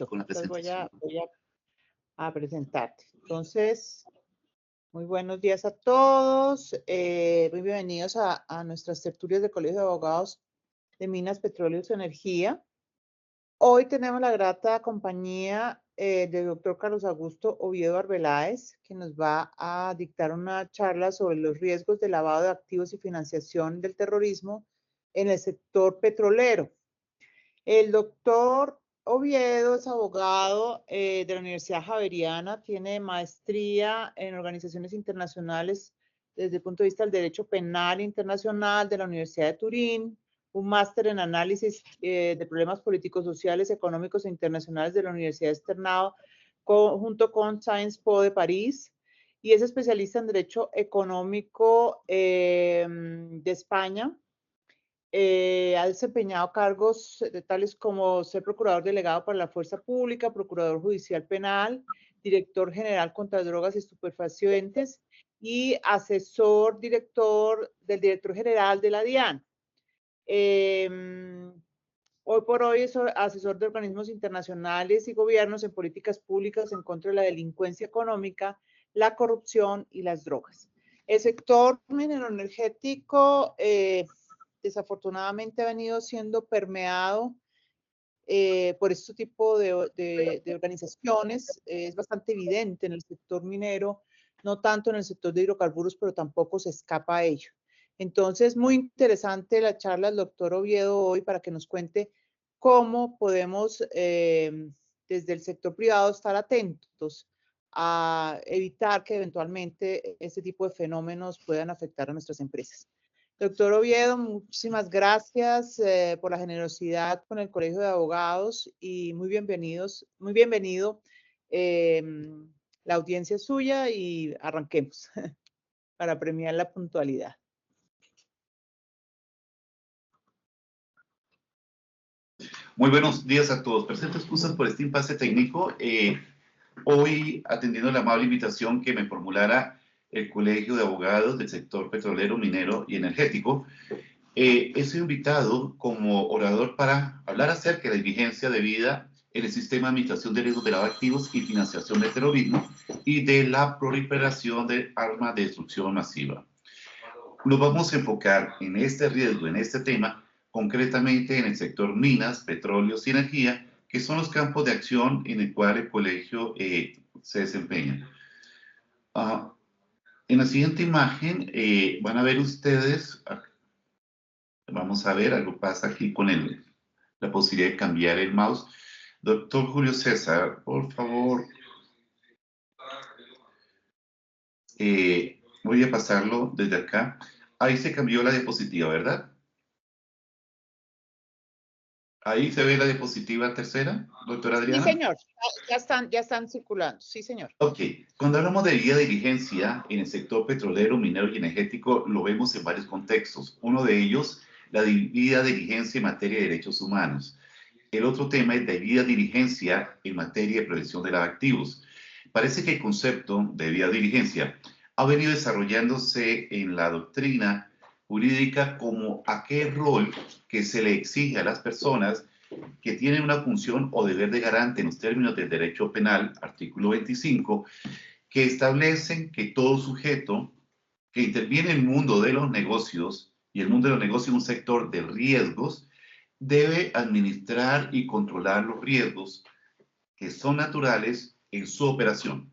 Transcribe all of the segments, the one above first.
con la Entonces presentación. voy a presentarte. Entonces, muy buenos días a todos. Muy bienvenidos a nuestras tertulias del Colegio de Abogados de Minas, Petróleos y Energía. Hoy tenemos la grata compañía del doctor Carlos Augusto Oviedo Arbeláez, que nos va a dictar una charla sobre los riesgos de lavado de activos y financiación del terrorismo en el sector petrolero. El doctor Oviedo es abogado de la Universidad Javeriana, tiene maestría en organizaciones internacionales desde el punto de vista del derecho penal internacional de la Universidad de Turín, un máster en análisis de problemas políticos, sociales, económicos e internacionales de la Universidad de Externado, junto con Sciences Po de París, y es especialista en derecho económico de España. Ha desempeñado cargos tales como ser procurador delegado para la fuerza pública, procurador judicial penal, director general contra drogas y estupefacientes y asesor director del director general de la DIAN. Hoy por hoy es asesor de organismos internacionales y gobiernos en políticas públicas en contra de la delincuencia económica, la corrupción y las drogas. El sector mineroenergético desafortunadamente ha venido siendo permeado por este tipo de organizaciones. Es bastante evidente en el sector minero, no tanto en el sector de hidrocarburos, pero tampoco se escapa a ello. Entonces, muy interesante la charla del doctor Oviedo hoy para que nos cuente cómo podemos, desde el sector privado, estar atentos a evitar que eventualmente este tipo de fenómenos puedan afectar a nuestras empresas. Doctor Oviedo, muchísimas gracias por la generosidad con el Colegio de Abogados y muy bienvenido la audiencia es suya y arranquemos para premiar la puntualidad. Muy buenos días a todos. Presento excusas por este impasse técnico. Hoy, atendiendo la amable invitación que me formulara el Colegio de Abogados del sector petrolero, minero y energético, he sido invitado como orador para hablar acerca de la diligencia debida en el sistema de administración de riesgos de lavado de activos y financiación del terrorismo y de la proliferación de armas de destrucción masiva. Nos vamos a enfocar en este riesgo, en este tema, concretamente en el sector minas, petróleos y energía, que son los campos de acción en el cual el colegio se desempeña. En la siguiente imagen van a ver ustedes, vamos a ver, algo pasa aquí con la posibilidad de cambiar el mouse. Doctor Julio César, por favor. Voy a pasarlo desde acá. Ahí se cambió la diapositiva, ¿verdad? Ahí se ve la diapositiva tercera, doctora Adriana. Sí, señor. Ya están circulando. Sí, señor. Ok. Cuando hablamos de debida diligencia en el sector petrolero, minero y energético, lo vemos en varios contextos. Uno de ellos, la debida diligencia en materia de derechos humanos. El otro tema es debida diligencia en materia de prevención de los activos. Parece que el concepto de debida diligencia ha venido desarrollándose en la doctrina jurídica como aquel rol que se le exige a las personas que tienen una función o deber de garante en los términos del derecho penal, artículo 25, que establecen que todo sujeto que interviene en el mundo de los negocios, y el mundo de los negocios es un sector de riesgos, debe administrar y controlar los riesgos que son naturales en su operación.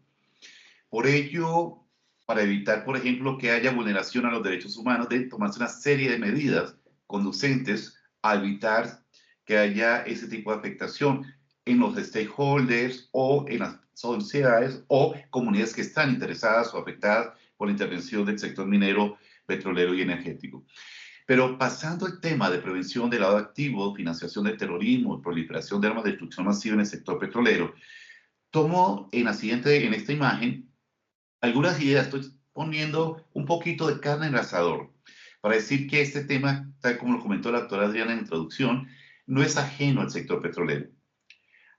Por ello, para evitar, por ejemplo, que haya vulneración a los derechos humanos, debe tomarse una serie de medidas conducentes a evitar que haya ese tipo de afectación en los stakeholders o en las sociedades o comunidades que están interesadas o afectadas por la intervención del sector minero, petrolero y energético. Pero pasando al tema de prevención del lavado de activos, financiación del terrorismo, proliferación de armas de destrucción masiva en el sector petrolero, tomo en esta imagen algunas ideas. Estoy poniendo un poquito de carne en el asador para decir que este tema, tal como lo comentó la doctora Adriana en la introducción, no es ajeno al sector petrolero.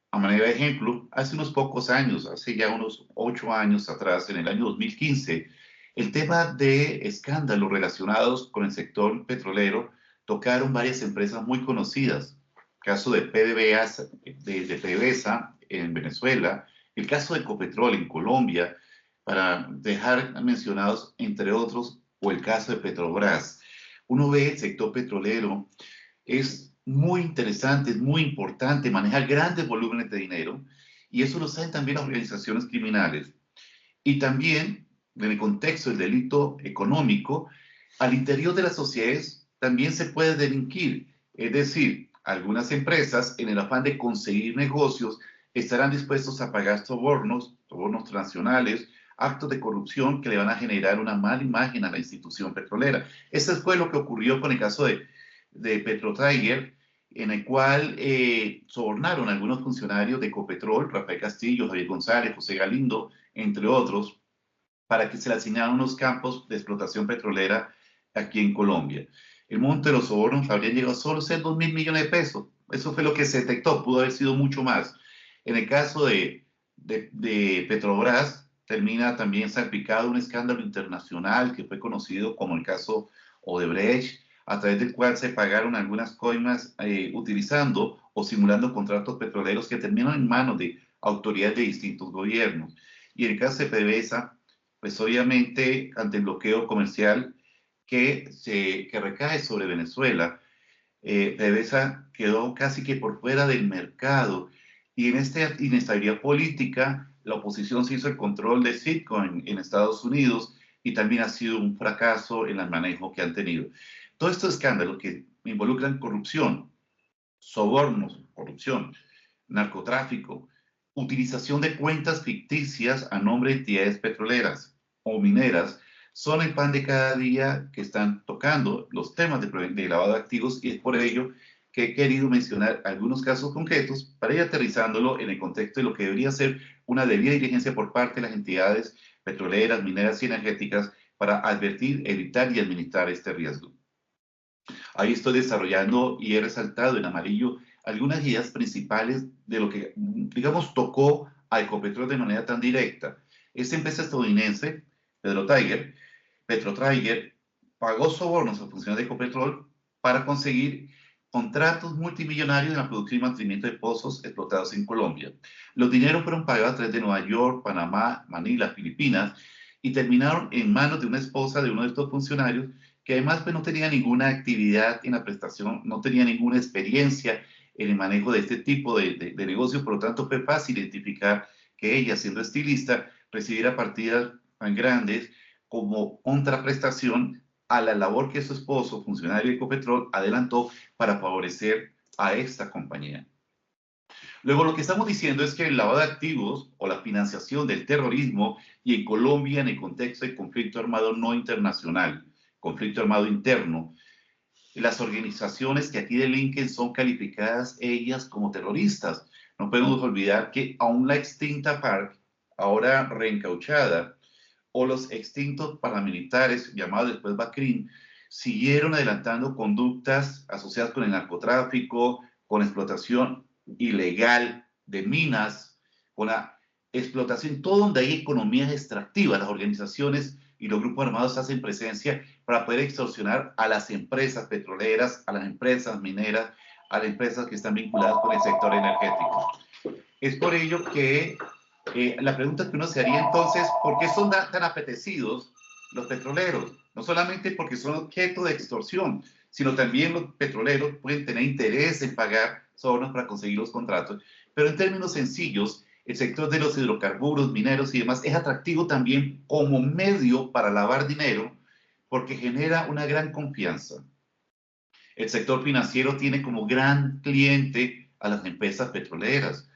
A manera de ejemplo, hace unos pocos años, hace ya unos 8 años atrás, en el año 2015, el tema de escándalos relacionados con el sector petrolero tocaron varias empresas muy conocidas. Caso de PDVSA, en Venezuela, el caso de Ecopetrol en Colombia, para dejar mencionados, entre otros, o el caso de Petrobras. Uno ve el sector petrolero, es muy interesante, es muy importante, maneja grandes volúmenes de dinero, y eso lo saben también las organizaciones criminales. Y también, en el contexto del delito económico, al interior de las sociedades también se puede delinquir. Es decir, algunas empresas, en el afán de conseguir negocios, estarán dispuestos a pagar sobornos, sobornos transnacionales, actos de corrupción que le van a generar una mala imagen a la institución petrolera. Eso fue lo que ocurrió con el caso de PetroTiger, en el cual sobornaron a algunos funcionarios de Ecopetrol, Rafael Castillo, Javier González, José Galindo, entre otros, para que se le asignaran unos campos de explotación petrolera aquí en Colombia. El monto de los sobornos habría llegado a solo ser 2.000 millones de pesos. Eso fue lo que se detectó, pudo haber sido mucho más. En el caso de Petrobras, termina también salpicado un escándalo internacional que fue conocido como el caso Odebrecht, a través del cual se pagaron algunas coimas utilizando o simulando contratos petroleros que terminan en manos de autoridades de distintos gobiernos. Y en el caso de PDVSA, pues obviamente ante el bloqueo comercial que recae sobre Venezuela, PDVSA quedó casi que por fuera del mercado, y en esta inestabilidad política la oposición se hizo el control de Citgo en Estados Unidos, y también ha sido un fracaso en el manejo que han tenido. Todos estos escándalos que involucran corrupción, sobornos, corrupción, narcotráfico, utilización de cuentas ficticias a nombre de entidades petroleras o mineras, son el pan de cada día que están tocando los temas de lavado de activos, y es por ello que he querido mencionar algunos casos concretos para ir aterrizándolo en el contexto de lo que debería ser una debida diligencia por parte de las entidades petroleras, mineras y energéticas para advertir, evitar y administrar este riesgo. Ahí estoy desarrollando y he resaltado en amarillo algunas ideas principales de lo que, digamos, tocó a Ecopetrol de manera tan directa. Esta empresa estadounidense, PetroTiger, pagó sobornos a funcionarios de Ecopetrol para conseguir contratos multimillonarios en la producción y mantenimiento de pozos explotados en Colombia. Los dineros fueron pagados a través de Nueva York, Panamá, Manila, Filipinas, y terminaron en manos de una esposa de uno de estos funcionarios, que además pues, no tenía ninguna actividad en la prestación, no tenía ninguna experiencia en el manejo de este tipo de negocios. Por lo tanto fue fácil identificar que ella, siendo estilista, recibiera partidas tan grandes como contraprestación a la labor que su esposo, funcionario de Ecopetrol, adelantó para favorecer a esta compañía. Luego, lo que estamos diciendo es que el lavado de activos o la financiación del terrorismo, y en Colombia en el contexto de conflicto armado no internacional, conflicto armado interno, las organizaciones que aquí delinquen son calificadas ellas como terroristas. No podemos olvidar que aún la extinta FARC, ahora reencauchada, o los extintos paramilitares, llamados después BACRIM, siguieron adelantando conductas asociadas con el narcotráfico, con explotación ilegal de minas, con la explotación, todo donde hay economías extractivas. Las organizaciones y los grupos armados hacen presencia para poder extorsionar a las empresas petroleras, a las empresas mineras, a las empresas que están vinculadas con el sector energético. Es por ello que la pregunta que uno se haría entonces, ¿por qué son tan apetecidos los petroleros? No solamente porque son objeto de extorsión, sino también los petroleros pueden tener interés en pagar sobornos para conseguir los contratos. Pero en términos sencillos, el sector de los hidrocarburos, mineros y demás es atractivo también como medio para lavar dinero, porque genera una gran confianza. El sector financiero tiene como gran cliente a las empresas petroleras.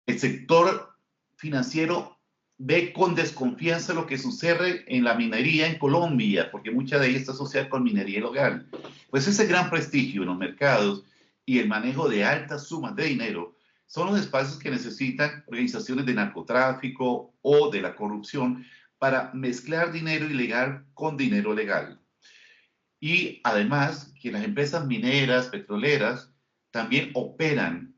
El sector financiero ve con desconfianza lo que sucede en la minería en Colombia, porque mucha de ella está asociada con minería ilegal. Pues ese gran prestigio en los mercados y el manejo de altas sumas de dinero son los espacios que necesitan organizaciones de narcotráfico o de la corrupción para mezclar dinero ilegal con dinero legal. Y además que las empresas mineras, petroleras, también operan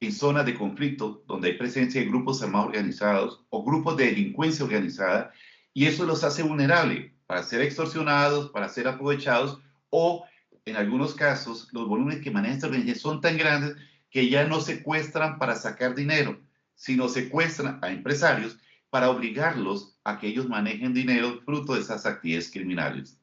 en zonas de conflicto donde hay presencia de grupos armados organizados o grupos de delincuencia organizada, y eso los hace vulnerables para ser extorsionados, para ser aprovechados, o en algunos casos los volúmenes que manejan esta organización son tan grandes que ya no secuestran para sacar dinero, sino secuestran a empresarios para obligarlos a que ellos manejen dinero fruto de esas actividades criminales.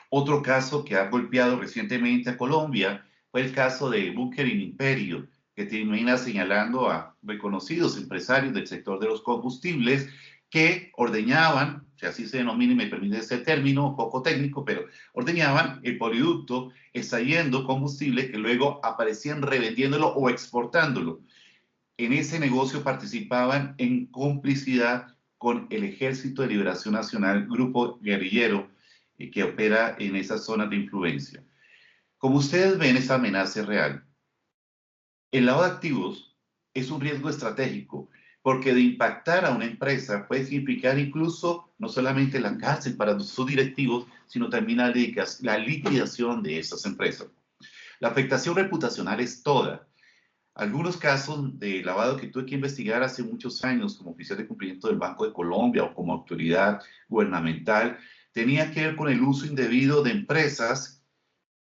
Otro caso que ha golpeado recientemente a Colombia fue el caso de Bunkering Imperio, que termina señalando a reconocidos empresarios del sector de los combustibles que ordeñaban, si así se denomina y me permite ese término, poco técnico, pero ordeñaban el poliducto extrayendo combustible que luego aparecían revendiéndolo o exportándolo. En ese negocio participaban en complicidad con el Ejército de Liberación Nacional, grupo guerrillero que opera en esas zonas de influencia. Como ustedes ven, esa amenaza es real. El lavado de activos es un riesgo estratégico, porque de impactar a una empresa puede significar incluso no solamente la cárcel para sus directivos, sino también la liquidación de esas empresas. La afectación reputacional es toda. Algunos casos de lavado que tuve que investigar hace muchos años como oficial de cumplimiento del Banco de Colombia o como autoridad gubernamental tenía que ver con el uso indebido de empresas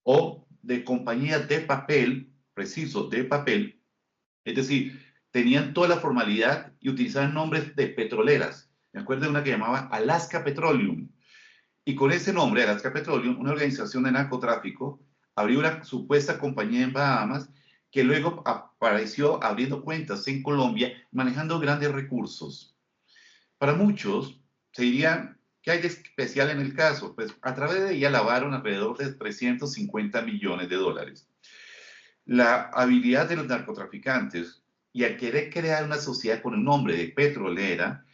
o de compañías de papel, preciso, de papel, es decir, tenían toda la formalidad y utilizaban nombres de petroleras. Me acuerdo de una que llamaba Alaska Petroleum. Y con ese nombre, Alaska Petroleum, una organización de narcotráfico abrió una supuesta compañía en Bahamas que luego apareció abriendo cuentas en Colombia, manejando grandes recursos. Para muchos, se dirían, ¿qué hay de especial en el caso? Pues a través de ella lavaron alrededor de 350 millones de dólares. La habilidad de los narcotraficantes y al querer crear una sociedad con el nombre de petrolera,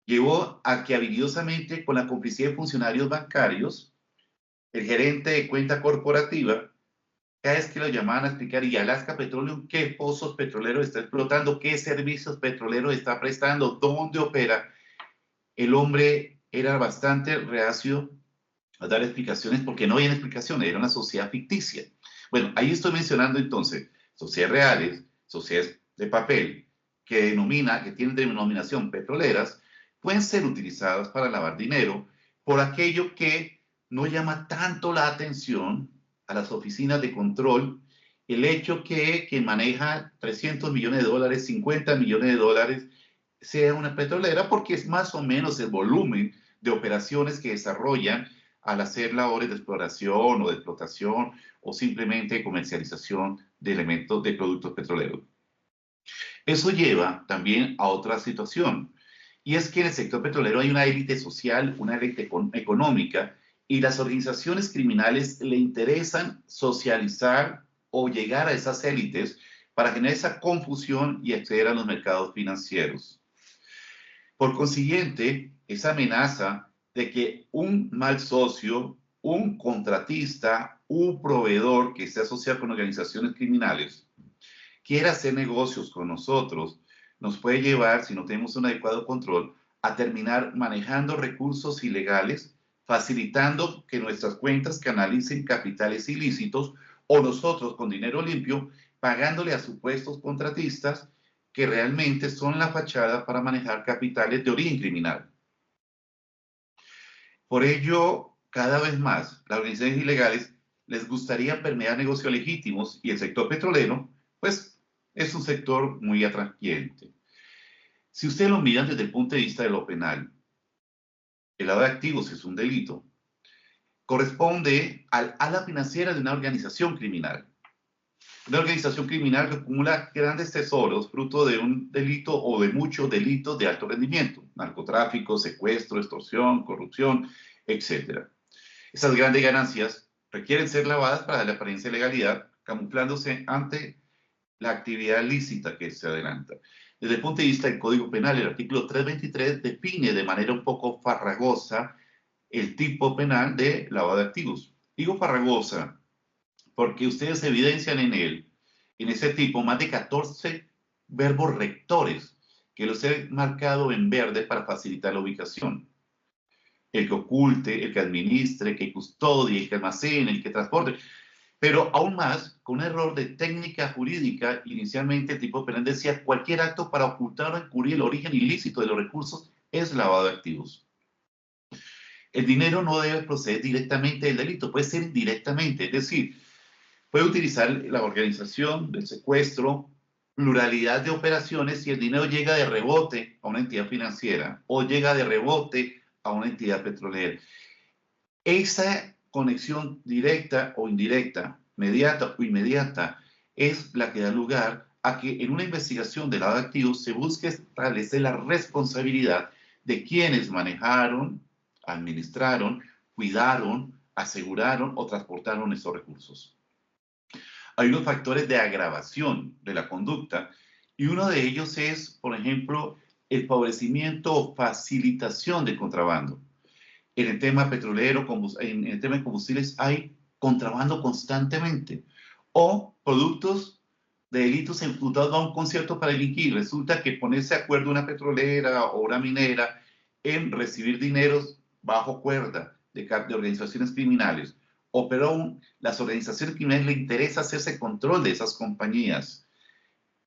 llevó a que habilidosamente, con la complicidad de funcionarios bancarios, el gerente de cuenta corporativa, cada vez que lo llamaban a explicar, y Alaska Petroleum, qué pozos petroleros está explotando, qué servicios petroleros está prestando, dónde opera, el hombre era bastante reacio a dar explicaciones porque no había explicaciones, era una sociedad ficticia. Bueno, ahí estoy mencionando entonces sociedades reales, sociedades de papel, que tienen denominación petroleras, pueden ser utilizadas para lavar dinero por aquello que no llama tanto la atención a las oficinas de control, el hecho que quien maneja 300 millones de dólares, 50 millones de dólares, sea una petrolera, porque es más o menos el volumen de operaciones que desarrollan al hacer labores de exploración o de explotación o simplemente comercialización de elementos de productos petroleros. Eso lleva también a otra situación, y es que en el sector petrolero hay una élite social, una élite económica, y las organizaciones criminales le interesan socializar o llegar a esas élites para generar esa confusión y acceder a los mercados financieros. Por consiguiente, esa amenaza de que un mal socio, un contratista, un proveedor que esté asociado con organizaciones criminales, quiera hacer negocios con nosotros, nos puede llevar, si no tenemos un adecuado control, a terminar manejando recursos ilegales, facilitando que nuestras cuentas canalicen capitales ilícitos o nosotros con dinero limpio pagándole a supuestos contratistas que realmente son la fachada para manejar capitales de origen criminal. Por ello, cada vez más, las organizaciones ilegales les gustaría permear negocios legítimos y el sector petrolero, pues, es un sector muy atrayente. Si ustedes lo miran desde el punto de vista de lo penal, el lavado de activos es un delito, corresponde a la financiera de una organización criminal. Una organización criminal que acumula grandes tesoros fruto de un delito o de muchos delitos de alto rendimiento, narcotráfico, secuestro, extorsión, corrupción, etc. Esas grandes ganancias requieren ser lavadas para darle apariencia de legalidad, camuflándose ante la actividad lícita que se adelanta. Desde el punto de vista del Código Penal, el artículo 323 define de manera un poco farragosa el tipo penal de lavado de activos. Digo farragosa porque ustedes evidencian en ese tipo, más de 14 verbos rectores que los he marcado en verde para facilitar la ubicación. El que oculte, el que administre, el que custodie, el que almacene, el que transporte. Pero aún más, con un error de técnica jurídica, inicialmente el tipo penal decía cualquier acto para ocultar o encubrir el origen ilícito de los recursos es lavado de activos. El dinero no debe proceder directamente del delito, puede ser indirectamente, es decir, puede utilizar la organización del secuestro pluralidad de operaciones si el dinero llega de rebote a una entidad financiera o llega de rebote a una entidad petrolera. Esa conexión directa o indirecta, mediata o inmediata, es la que da lugar a que en una investigación de lavado de activos se busque establecer la responsabilidad de quienes manejaron, administraron, cuidaron, aseguraron o transportaron esos recursos. Hay unos factores de agravación de la conducta y uno de ellos es, por ejemplo, el favorecimiento o facilitación del contrabando. En el tema petrolero, en el tema de combustibles, hay contrabando constantemente. O productos de delitos imputados a un concierto para delinquir. Resulta que ponerse de acuerdo una petrolera o una minera en recibir dineros bajo cuerda de organizaciones criminales. O pero aún las organizaciones criminales les interesa hacerse control de esas compañías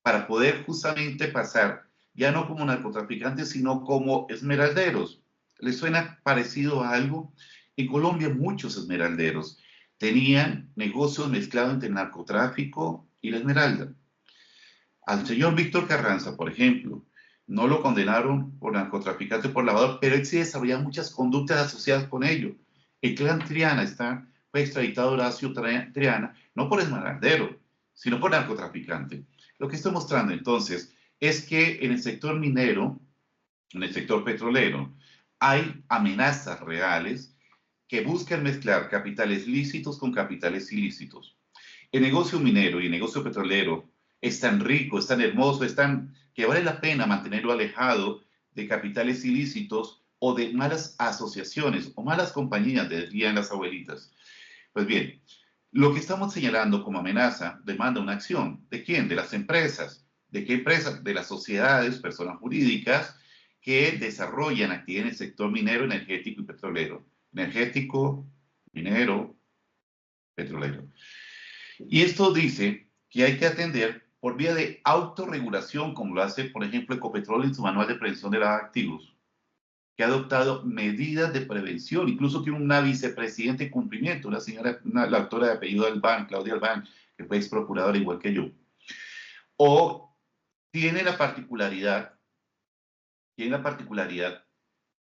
para poder justamente pasar ya no como narcotraficantes, sino como esmeralderos. ¿Les suena parecido a algo? En Colombia muchos esmeralderos tenían negocios mezclados entre el narcotráfico y la esmeralda. Al señor Víctor Carranza, por ejemplo, no lo condenaron por narcotraficante, por lavador, pero él sí desarrollaba muchas conductas asociadas con ello. El clan Triana fue extraditado Horacio Triana, no por esmeraldero, sino por narcotraficante. Lo que estoy mostrando entonces es que en el sector minero, en el sector petrolero, hay amenazas reales que buscan mezclar capitales lícitos con capitales ilícitos. El negocio minero y el negocio petrolero es tan rico, es tan hermoso, es tan que vale la pena mantenerlo alejado de capitales ilícitos o de malas asociaciones o malas compañías, decían las abuelitas. Pues bien, lo que estamos señalando como amenaza demanda una acción. ¿De quién? De las empresas. ¿De qué empresas? De las sociedades, personas jurídicas que desarrollan actividad en el sector minero, energético y petrolero. Energético, minero, petrolero. Y esto dice que hay que atender por vía de autorregulación, como lo hace, por ejemplo, Ecopetrol en su manual de prevención de lavado de activos, que ha adoptado medidas de prevención, incluso que una vicepresidenta en cumplimiento, una señora, la autora de apellido Albán, Claudia Albán, que fue ex procuradora igual que yo. O tiene la particularidad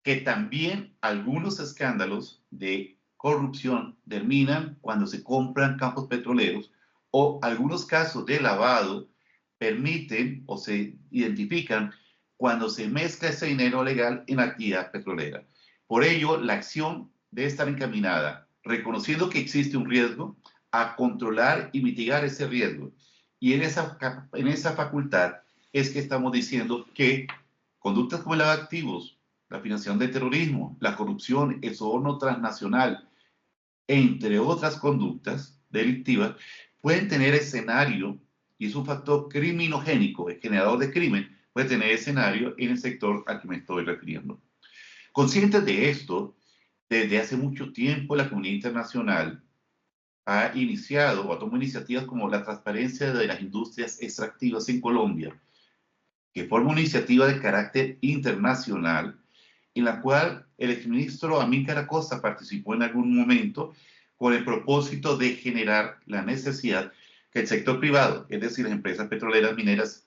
que también algunos escándalos de corrupción terminan cuando se compran campos petroleros o algunos casos de lavado permiten o se identifican cuando se mezcla ese dinero legal en actividad petrolera. Por ello, la acción debe estar encaminada, reconociendo que existe un riesgo, a controlar y mitigar ese riesgo. Y en esa facultad es que estamos diciendo que conductas como el lavado de activos, la financiación del terrorismo, la corrupción, el soborno transnacional, entre otras conductas delictivas, pueden tener escenario, y es un factor criminogénico, el generador de crimen, puede tener escenario en el sector al que me estoy refiriendo. Conscientes de esto, desde hace mucho tiempo la comunidad internacional ha iniciado o ha tomado iniciativas como la transparencia de las industrias extractivas en Colombia, que forma una iniciativa de carácter internacional en la cual el exministro Amílcar Acosta participó en algún momento con el propósito de generar la necesidad que el sector privado, es decir, las empresas petroleras, mineras,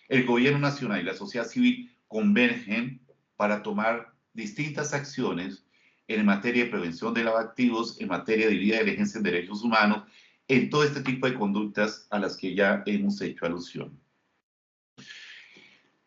el gobierno nacional y la sociedad civil convergen para tomar distintas acciones en materia de prevención de lavado de activos, en materia de vida y diligencia en derechos humanos, en todo este tipo de conductas a las que ya hemos hecho alusión.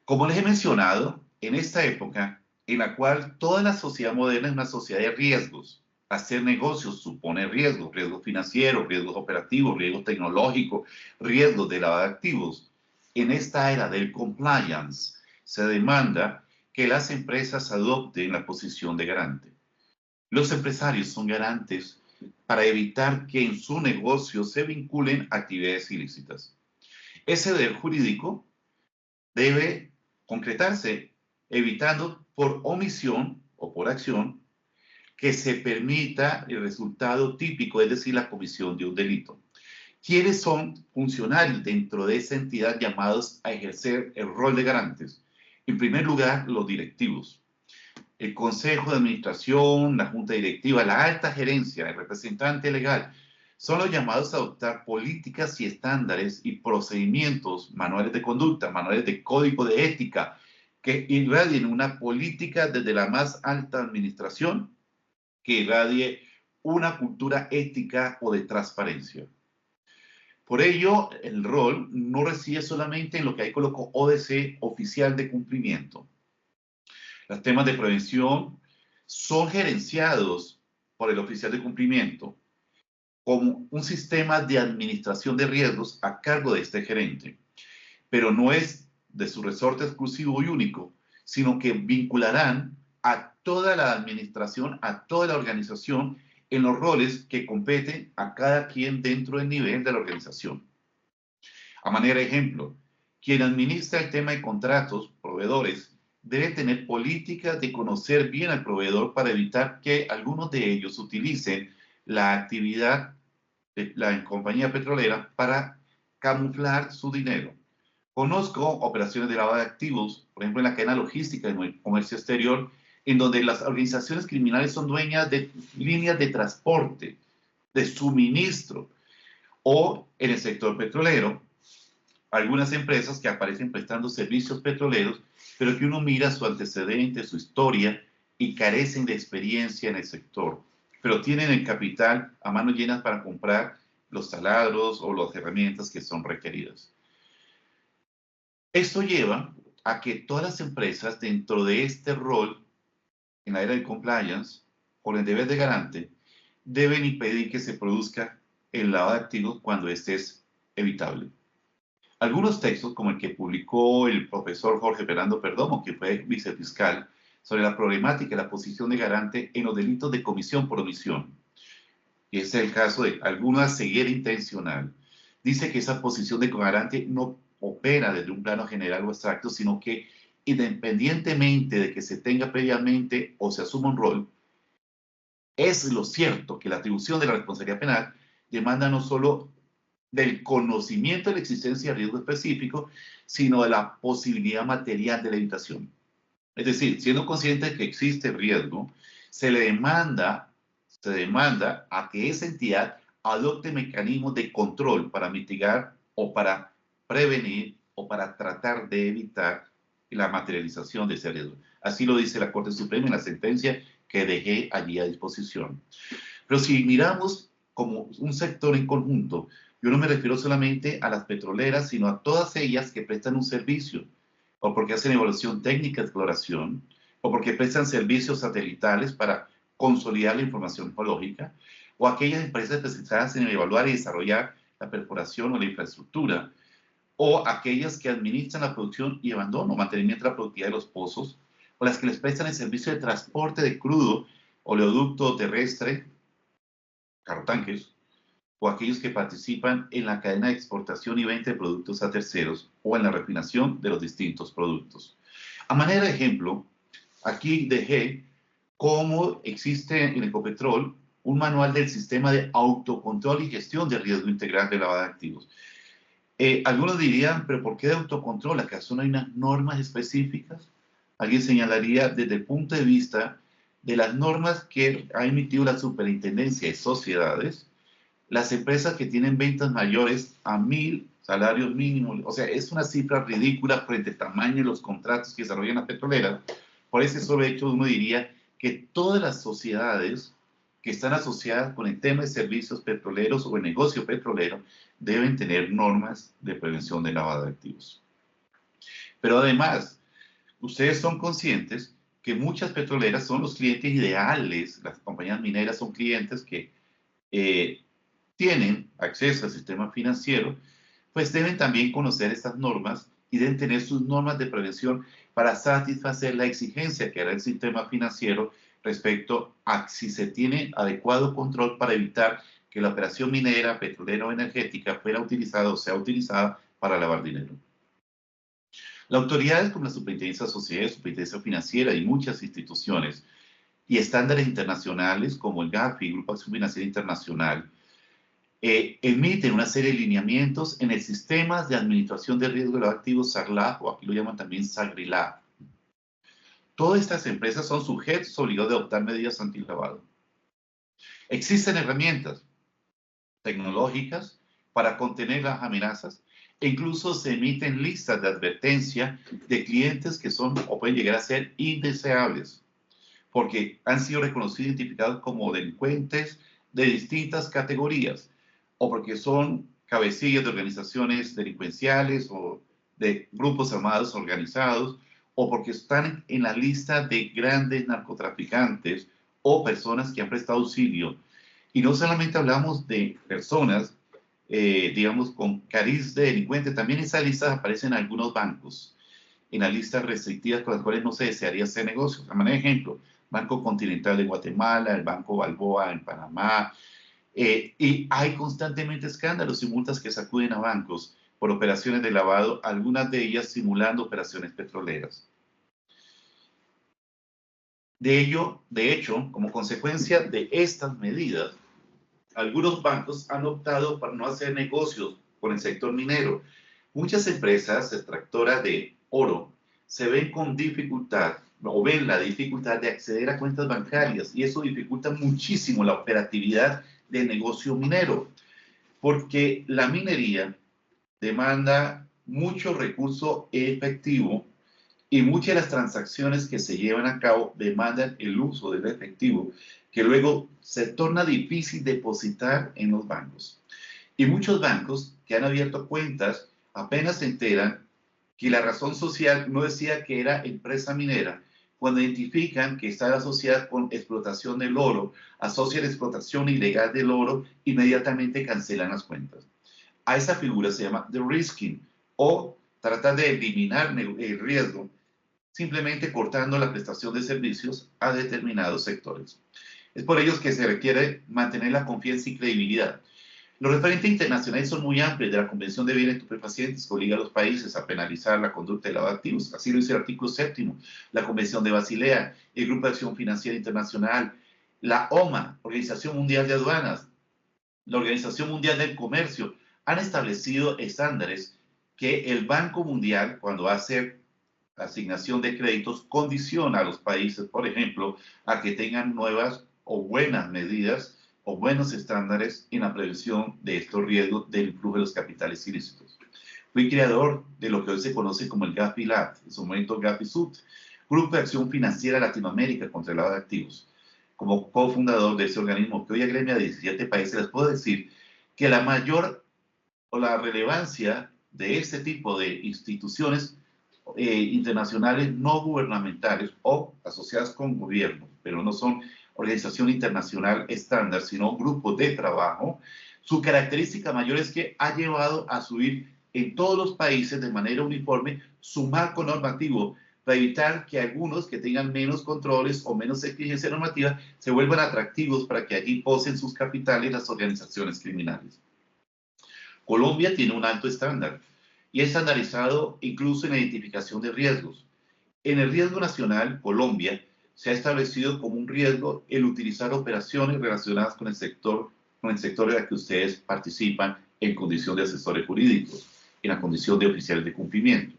Como les he mencionado, en esta época en la cual toda la sociedad moderna es una sociedad de riesgos, hacer negocios supone riesgos, riesgos financieros, riesgos operativos, riesgos tecnológicos, riesgos de lavado de activos. En esta era del compliance se demanda que las empresas adopten la posición de garante. Los empresarios son garantes para evitar que en su negocio se vinculen actividades ilícitas. Ese deber jurídico debe concretarse evitando por omisión o por acción que se permita el resultado típico, es decir, la comisión de un delito. ¿Quiénes son funcionarios dentro de esa entidad llamados a ejercer el rol de garantes? En primer lugar, los directivos. El consejo de administración, la junta directiva, la alta gerencia, el representante legal, son los llamados a adoptar políticas y estándares y procedimientos, manuales de conducta, manuales de código de ética, que irradien una política desde la más alta administración, que irradie una cultura ética o de transparencia. Por ello, el rol no reside solamente en lo que ahí colocó ODC, oficial de cumplimiento. Los temas de prevención son gerenciados por el oficial de cumplimiento como un sistema de administración de riesgos a cargo de este gerente, pero no es de su resorte exclusivo y único, sino que vincularán a toda la administración, a toda la organización en los roles que competen a cada quien dentro del nivel de la organización. A manera de ejemplo, quien administra el tema de contratos, proveedores, debe tener políticas de conocer bien al proveedor para evitar que algunos de ellos utilicen la actividad de la compañía petrolera para camuflar su dinero. Conozco operaciones de lavado de activos, por ejemplo, en la cadena logística del comercio exterior, en donde las organizaciones criminales son dueñas de líneas de transporte, de suministro, o en el sector petrolero, algunas empresas que aparecen prestando servicios petroleros, pero que uno mira su antecedente, su historia, y carecen de experiencia en el sector, pero tienen el capital a manos llenas para comprar los taladros o las herramientas que son requeridas. Esto lleva a que todas las empresas dentro de este rol en la era de compliance, con el deber de garante, deben impedir que se produzca el lavado de activos cuando este es evitable. Algunos textos, como el que publicó el profesor Jorge Fernando Perdomo, que fue vicefiscal, sobre la problemática de la posición de garante en los delitos de comisión por omisión, y ese es el caso de alguna ceguera intencional, dice que esa posición de garante no opera desde un plano general o abstracto, sino que independientemente de que se tenga previamente o se asuma un rol, es lo cierto que la atribución de la responsabilidad penal demanda no solo del conocimiento de la existencia de riesgo específico, sino de la posibilidad material de la evitación. Es decir, siendo consciente de que existe riesgo, se demanda a que esa entidad adopte mecanismos de control para mitigar o para prevenir o para tratar de evitar la materialización de ese riesgo. Así lo dice la Corte Suprema en la sentencia que dejé allí a disposición. Pero si miramos como un sector en conjunto, yo no me refiero solamente a las petroleras, sino a todas ellas que prestan un servicio, o porque hacen evaluación técnica de exploración, o porque prestan servicios satelitales para consolidar la información geológica, o aquellas empresas especializadas en evaluar y desarrollar la perforación o la infraestructura, o aquellas que administran la producción y abandono o mantenimiento de la productividad de los pozos, o las que les prestan el servicio de transporte de crudo, oleoducto terrestre, carrotanques, o aquellos que participan en la cadena de exportación y venta de productos a terceros o en la refinación de los distintos productos. A manera de ejemplo, aquí dejé cómo existe en Ecopetrol un manual del sistema de autocontrol y gestión de riesgo integral de lavado de activos. Algunos dirían, pero ¿por qué de autocontrol? ¿Acaso no hay unas normas específicas? Alguien señalaría desde el punto de vista de las normas que ha emitido la Superintendencia de Sociedades, las empresas que tienen ventas mayores a 1.000 salarios mínimos, o sea, es una cifra ridícula frente al tamaño de los contratos que desarrollan las petroleras. Por ese solo hecho, uno diría que todas las sociedades que están asociadas con el tema de servicios petroleros o el negocio petrolero deben tener normas de prevención de lavado de activos. Pero además, ustedes son conscientes que muchas petroleras son los clientes ideales, las compañías mineras son clientes que tienen acceso al sistema financiero, pues deben también conocer estas normas y deben tener sus normas de prevención para satisfacer la exigencia que hará el sistema financiero respecto a si se tiene adecuado control para evitar que la operación minera, petrolera o energética fuera utilizada o sea utilizada para lavar dinero. Las autoridades como la Superintendencia de Sociedades, Superintendencia Financiera y muchas instituciones y estándares internacionales como el GAFI, Grupo de Acción Financiera Internacional, emiten una serie de lineamientos en el sistema de administración de riesgo de los activos SARLAF, o aquí lo llaman también SAGRILAF. Todas estas empresas son sujetos obligados de adoptar medidas antilavado. Existen herramientas, tecnológicas para contener las amenazas e incluso se emiten listas de advertencia de clientes que son o pueden llegar a ser indeseables porque han sido reconocidos e identificados como delincuentes de distintas categorías o porque son cabecillas de organizaciones delincuenciales o de grupos armados organizados o porque están en la lista de grandes narcotraficantes o personas que han prestado auxilio. Y no solamente hablamos de personas, digamos, con cariz de delincuente, también en esa lista aparecen algunos bancos, en las listas restrictivas con las cuales no se desearía hacer negocios. A manera de ejemplo, Banco Continental de Guatemala, el Banco Balboa en Panamá, y hay constantemente escándalos y multas que sacuden a bancos por operaciones de lavado, algunas de ellas simulando operaciones petroleras. De hecho, como consecuencia de estas medidas, algunos bancos han optado por no hacer negocios con el sector minero. Muchas empresas extractoras de oro se ven con dificultad o ven la dificultad de acceder a cuentas bancarias y eso dificulta muchísimo la operatividad del negocio minero, porque la minería demanda mucho recurso efectivo y muchas de las transacciones que se llevan a cabo demandan el uso del efectivo que luego se torna difícil depositar en los bancos. Y muchos bancos que han abierto cuentas apenas se enteran que la razón social no decía que era empresa minera, cuando identifican que está asociada con explotación del oro, asocian explotación ilegal del oro, inmediatamente cancelan las cuentas. A esa figura se llama de-risking o tratar de eliminar el riesgo simplemente cortando la prestación de servicios a determinados sectores. Es por ello que se requiere mantener la confianza y credibilidad. Los referentes internacionales son muy amplios de la Convención de Bienes Estupefacientes que obliga a los países a penalizar la conducta de lavado de activos. Así lo dice el artículo 7, la Convención de Basilea, el Grupo de Acción Financiera Internacional, la OMA, Organización Mundial de Aduanas, la Organización Mundial del Comercio, han establecido estándares que el Banco Mundial, cuando hace asignación de créditos, condiciona a los países, por ejemplo, a que tengan nuevas o buenas medidas o buenos estándares en la prevención de estos riesgos del flujo de los capitales ilícitos. Fui creador de lo que hoy se conoce como el GAFI-LAT, en su momento GAFI-SUT, Grupo de Acción Financiera Latinoamérica contra el lavado de activos. Como cofundador de ese organismo que hoy agremia a 17 países, les puedo decir que la mayor o la relevancia de este tipo de instituciones internacionales no gubernamentales o asociadas con gobiernos, pero no son organización internacional estándar, sino grupos de trabajo, su característica mayor es que ha llevado a subir en todos los países de manera uniforme su marco normativo para evitar que algunos que tengan menos controles o menos exigencia normativa se vuelvan atractivos para que allí posen sus capitales las organizaciones criminales. Colombia tiene un alto estándar y es estandarizado incluso en la identificación de riesgos. En el riesgo nacional, Colombia se ha establecido como un riesgo el utilizar operaciones relacionadas con el sector en el que ustedes participan en condición de asesores jurídicos, en la condición de oficiales de cumplimiento.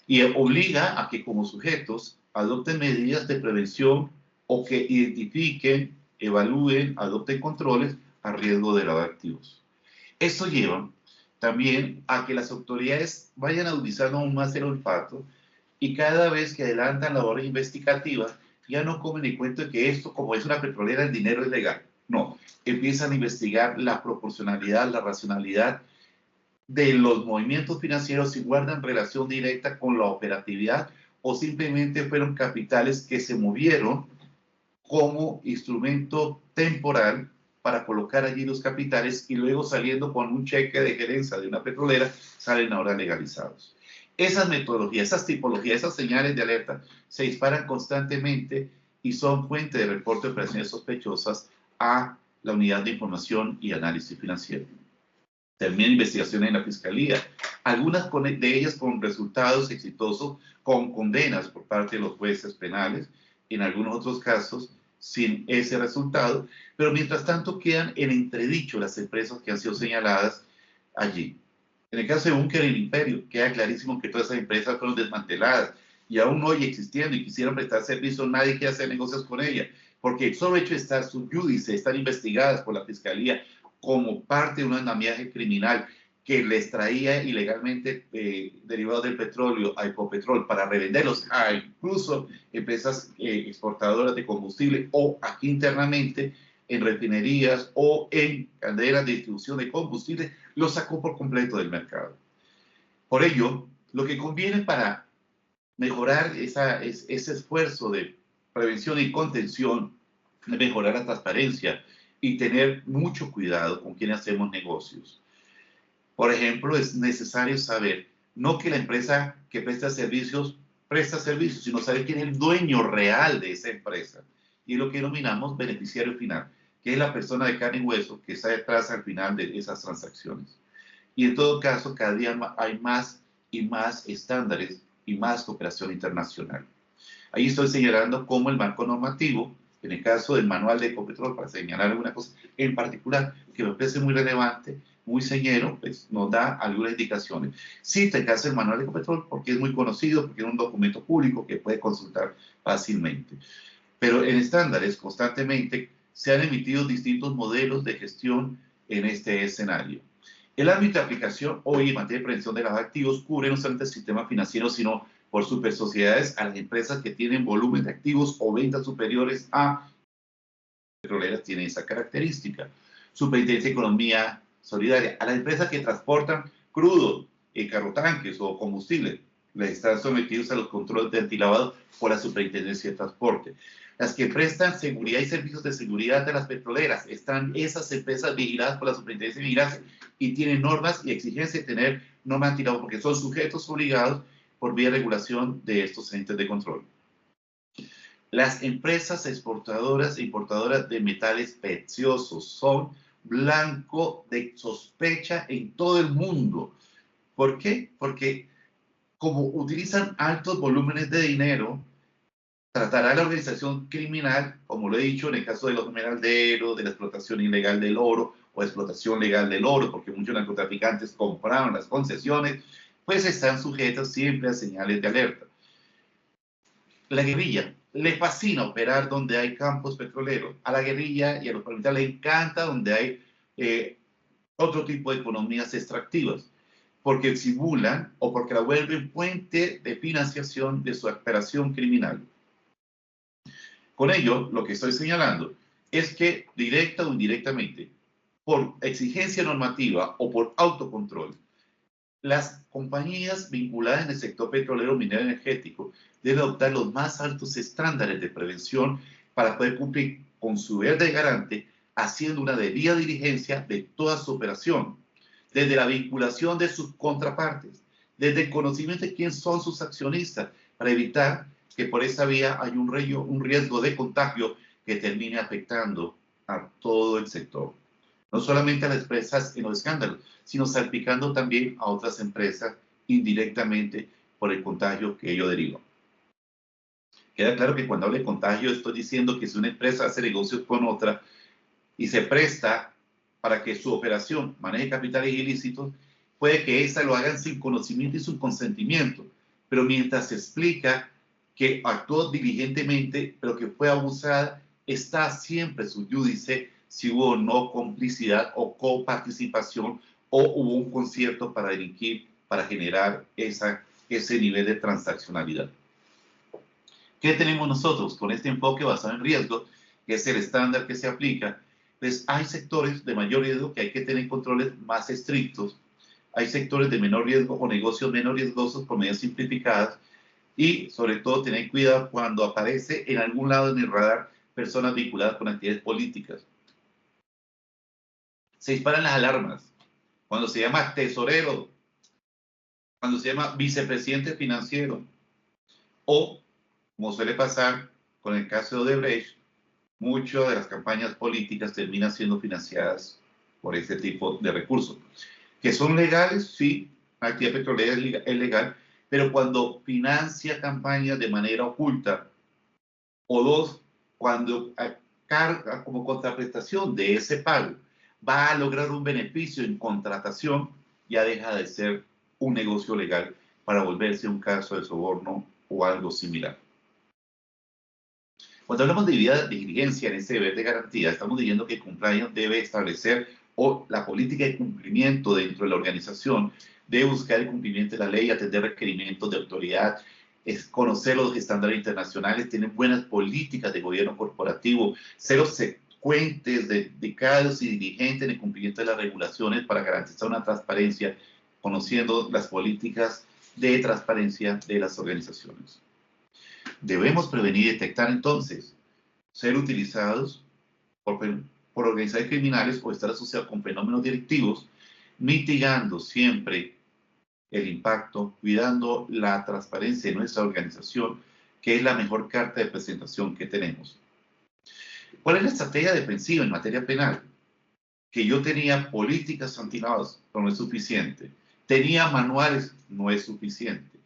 Y obliga a que como sujetos adopten medidas de prevención o que identifiquen, evalúen, adopten controles a riesgo de lavado de activos. Esto lleva también a que las autoridades vayan agudizando aún más el olfato y cada vez que adelantan labores investigativas ya no comen en cuenta que esto, como es una petrolera, el dinero es legal. No, empiezan a investigar la proporcionalidad, la racionalidad de los movimientos financieros si guardan relación directa con la operatividad o simplemente fueron capitales que se movieron como instrumento temporal para colocar allí los capitales y luego saliendo con un cheque de gerencia de una petrolera, salen ahora legalizados. Esas metodologías, esas tipologías, esas señales de alerta se disparan constantemente y son fuente de reporte de operaciones sospechosas a la Unidad de Información y Análisis Financiero. También investigaciones en la Fiscalía, algunas de ellas con resultados exitosos, con condenas por parte de los jueces penales, en algunos otros casos sin ese resultado, pero mientras tanto quedan en entredicho las empresas que han sido señaladas allí. En el caso de Bunker y el Imperio, queda clarísimo que todas esas empresas fueron desmanteladas y aún hoy existiendo y quisieran prestar servicio, nadie quiere hacer negocios con ellas, porque el solo hecho de estar sub judice, estar investigadas por la Fiscalía como parte de un andamiaje criminal que les traía ilegalmente derivados del petróleo a Ecopetrol para revenderlos a incluso empresas exportadoras de combustible o aquí internamente en refinerías o en cadenas de distribución de combustible, lo sacó por completo del mercado. Por ello, lo que conviene para mejorar ese esfuerzo de prevención y contención, de mejorar la transparencia y tener mucho cuidado con quien hacemos negocios. Por ejemplo, es necesario saber, no que la empresa que presta servicios, sino saber quién es el dueño real de esa empresa. Y es lo que denominamos beneficiario final, que es la persona de carne y hueso que está detrás al final de esas transacciones. Y en todo caso, cada día hay más y más estándares y más cooperación internacional. Ahí estoy señalando cómo el marco normativo, en el caso del manual de Ecopetrol, para señalar alguna cosa en particular que me parece muy relevante, muy señero, pues nos da algunas indicaciones. Cita el caso del manual de Ecopetrol porque es muy conocido, porque es un documento público que puede consultar fácilmente. Pero en estándares constantemente se han emitido distintos modelos de gestión en este escenario. El ámbito de aplicación hoy en materia de prevención de lavado de activos cubre no solamente el sistema financiero, sino por supersociedades a las empresas que tienen volumen de activos o ventas superiores a petroleras tienen esa característica. Superintendencia de Economía Solidaria, a las empresas que transportan crudo, carrotanques o combustible, les están sometidos a los controles de antilavado por la Superintendencia de Transporte. Las que prestan seguridad y servicios de seguridad de las petroleras, están esas empresas vigiladas por la Superintendencia de Migración y tienen normas y exigencias de tener normas antilavado porque son sujetos obligados por vía de regulación de estos entes de control. Las empresas exportadoras e importadoras de metales preciosos son blanco de sospecha en todo el mundo. ¿Por qué? Porque como utilizan altos volúmenes de dinero, tratará la organización criminal, como lo he dicho en el caso de los esmeralderos, de la explotación ilegal del oro o explotación legal del oro, porque muchos narcotraficantes compraron las concesiones, pues están sujetos siempre a señales de alerta. La guerrilla le fascina operar donde hay campos petroleros. A la guerrilla y a los paramilitares le encanta donde hay otro tipo de economías extractivas, porque simulan o porque la vuelven fuente de financiación de su operación criminal. Con ello, lo que estoy señalando es que directa o indirectamente, por exigencia normativa o por autocontrol, las compañías vinculadas en el sector petrolero, minero y energético deben adoptar los más altos estándares de prevención para poder cumplir con su deber de garante, haciendo una debida diligencia de toda su operación, desde la vinculación de sus contrapartes, desde el conocimiento de quién son sus accionistas, para evitar que por esa vía hay un riesgo de contagio que termine afectando a todo el sector. No solamente a las empresas en los escándalos, sino salpicando también a otras empresas indirectamente por el contagio que ello deriva. Queda claro que cuando hablo de contagio estoy diciendo que si una empresa hace negocios con otra y se presta para que su operación maneje capitales ilícitos, puede que esa lo hagan sin conocimiento y sin consentimiento, pero mientras se explica que actuó diligentemente, pero que fue abusada, está siempre su júdice si hubo o no complicidad o coparticipación o hubo un concierto para delinquir, para generar ese nivel de transaccionalidad. ¿Qué tenemos nosotros con este enfoque basado en riesgo, que es el estándar que se aplica? Pues hay sectores de mayor riesgo que hay que tener controles más estrictos, hay sectores de menor riesgo o negocios menos riesgosos por medidas simplificadas y sobre todo tener cuidado cuando aparece en algún lado en el radar personas vinculadas con actividades políticas. Se disparan las alarmas cuando se llama tesorero, cuando se llama vicepresidente financiero o, como suele pasar con el caso de Odebrecht, muchas de las campañas políticas terminan siendo financiadas por este tipo de recursos. Que son legales, sí, la actividad petrolera es legal, pero cuando financia campañas de manera oculta, o dos, cuando carga como contraprestación de ese pago, va a lograr un beneficio en contratación, ya deja de ser un negocio legal para volverse un caso de soborno o algo similar. Cuando hablamos de debida diligencia en ese deber de garantía, estamos diciendo que el compliance debe establecer o la política de cumplimiento dentro de la organización, de buscar el cumplimiento de la ley, atender requerimientos de autoridad, es conocer los estándares internacionales, tener buenas políticas de gobierno corporativo, ser obsecuentes, dedicados y diligentes en el cumplimiento de las regulaciones para garantizar una transparencia, conociendo las políticas de transparencia de las organizaciones. Debemos prevenir y detectar entonces ser utilizados por organizaciones criminales o estar asociados con fenómenos delictivos, mitigando siempre el impacto, cuidando la transparencia de nuestra organización, que es la mejor carta de presentación que tenemos. ¿Cuál es la estrategia defensiva en materia penal? Que yo tenía políticas antilavado, pero no es suficiente. Tenía manuales, no es suficiente.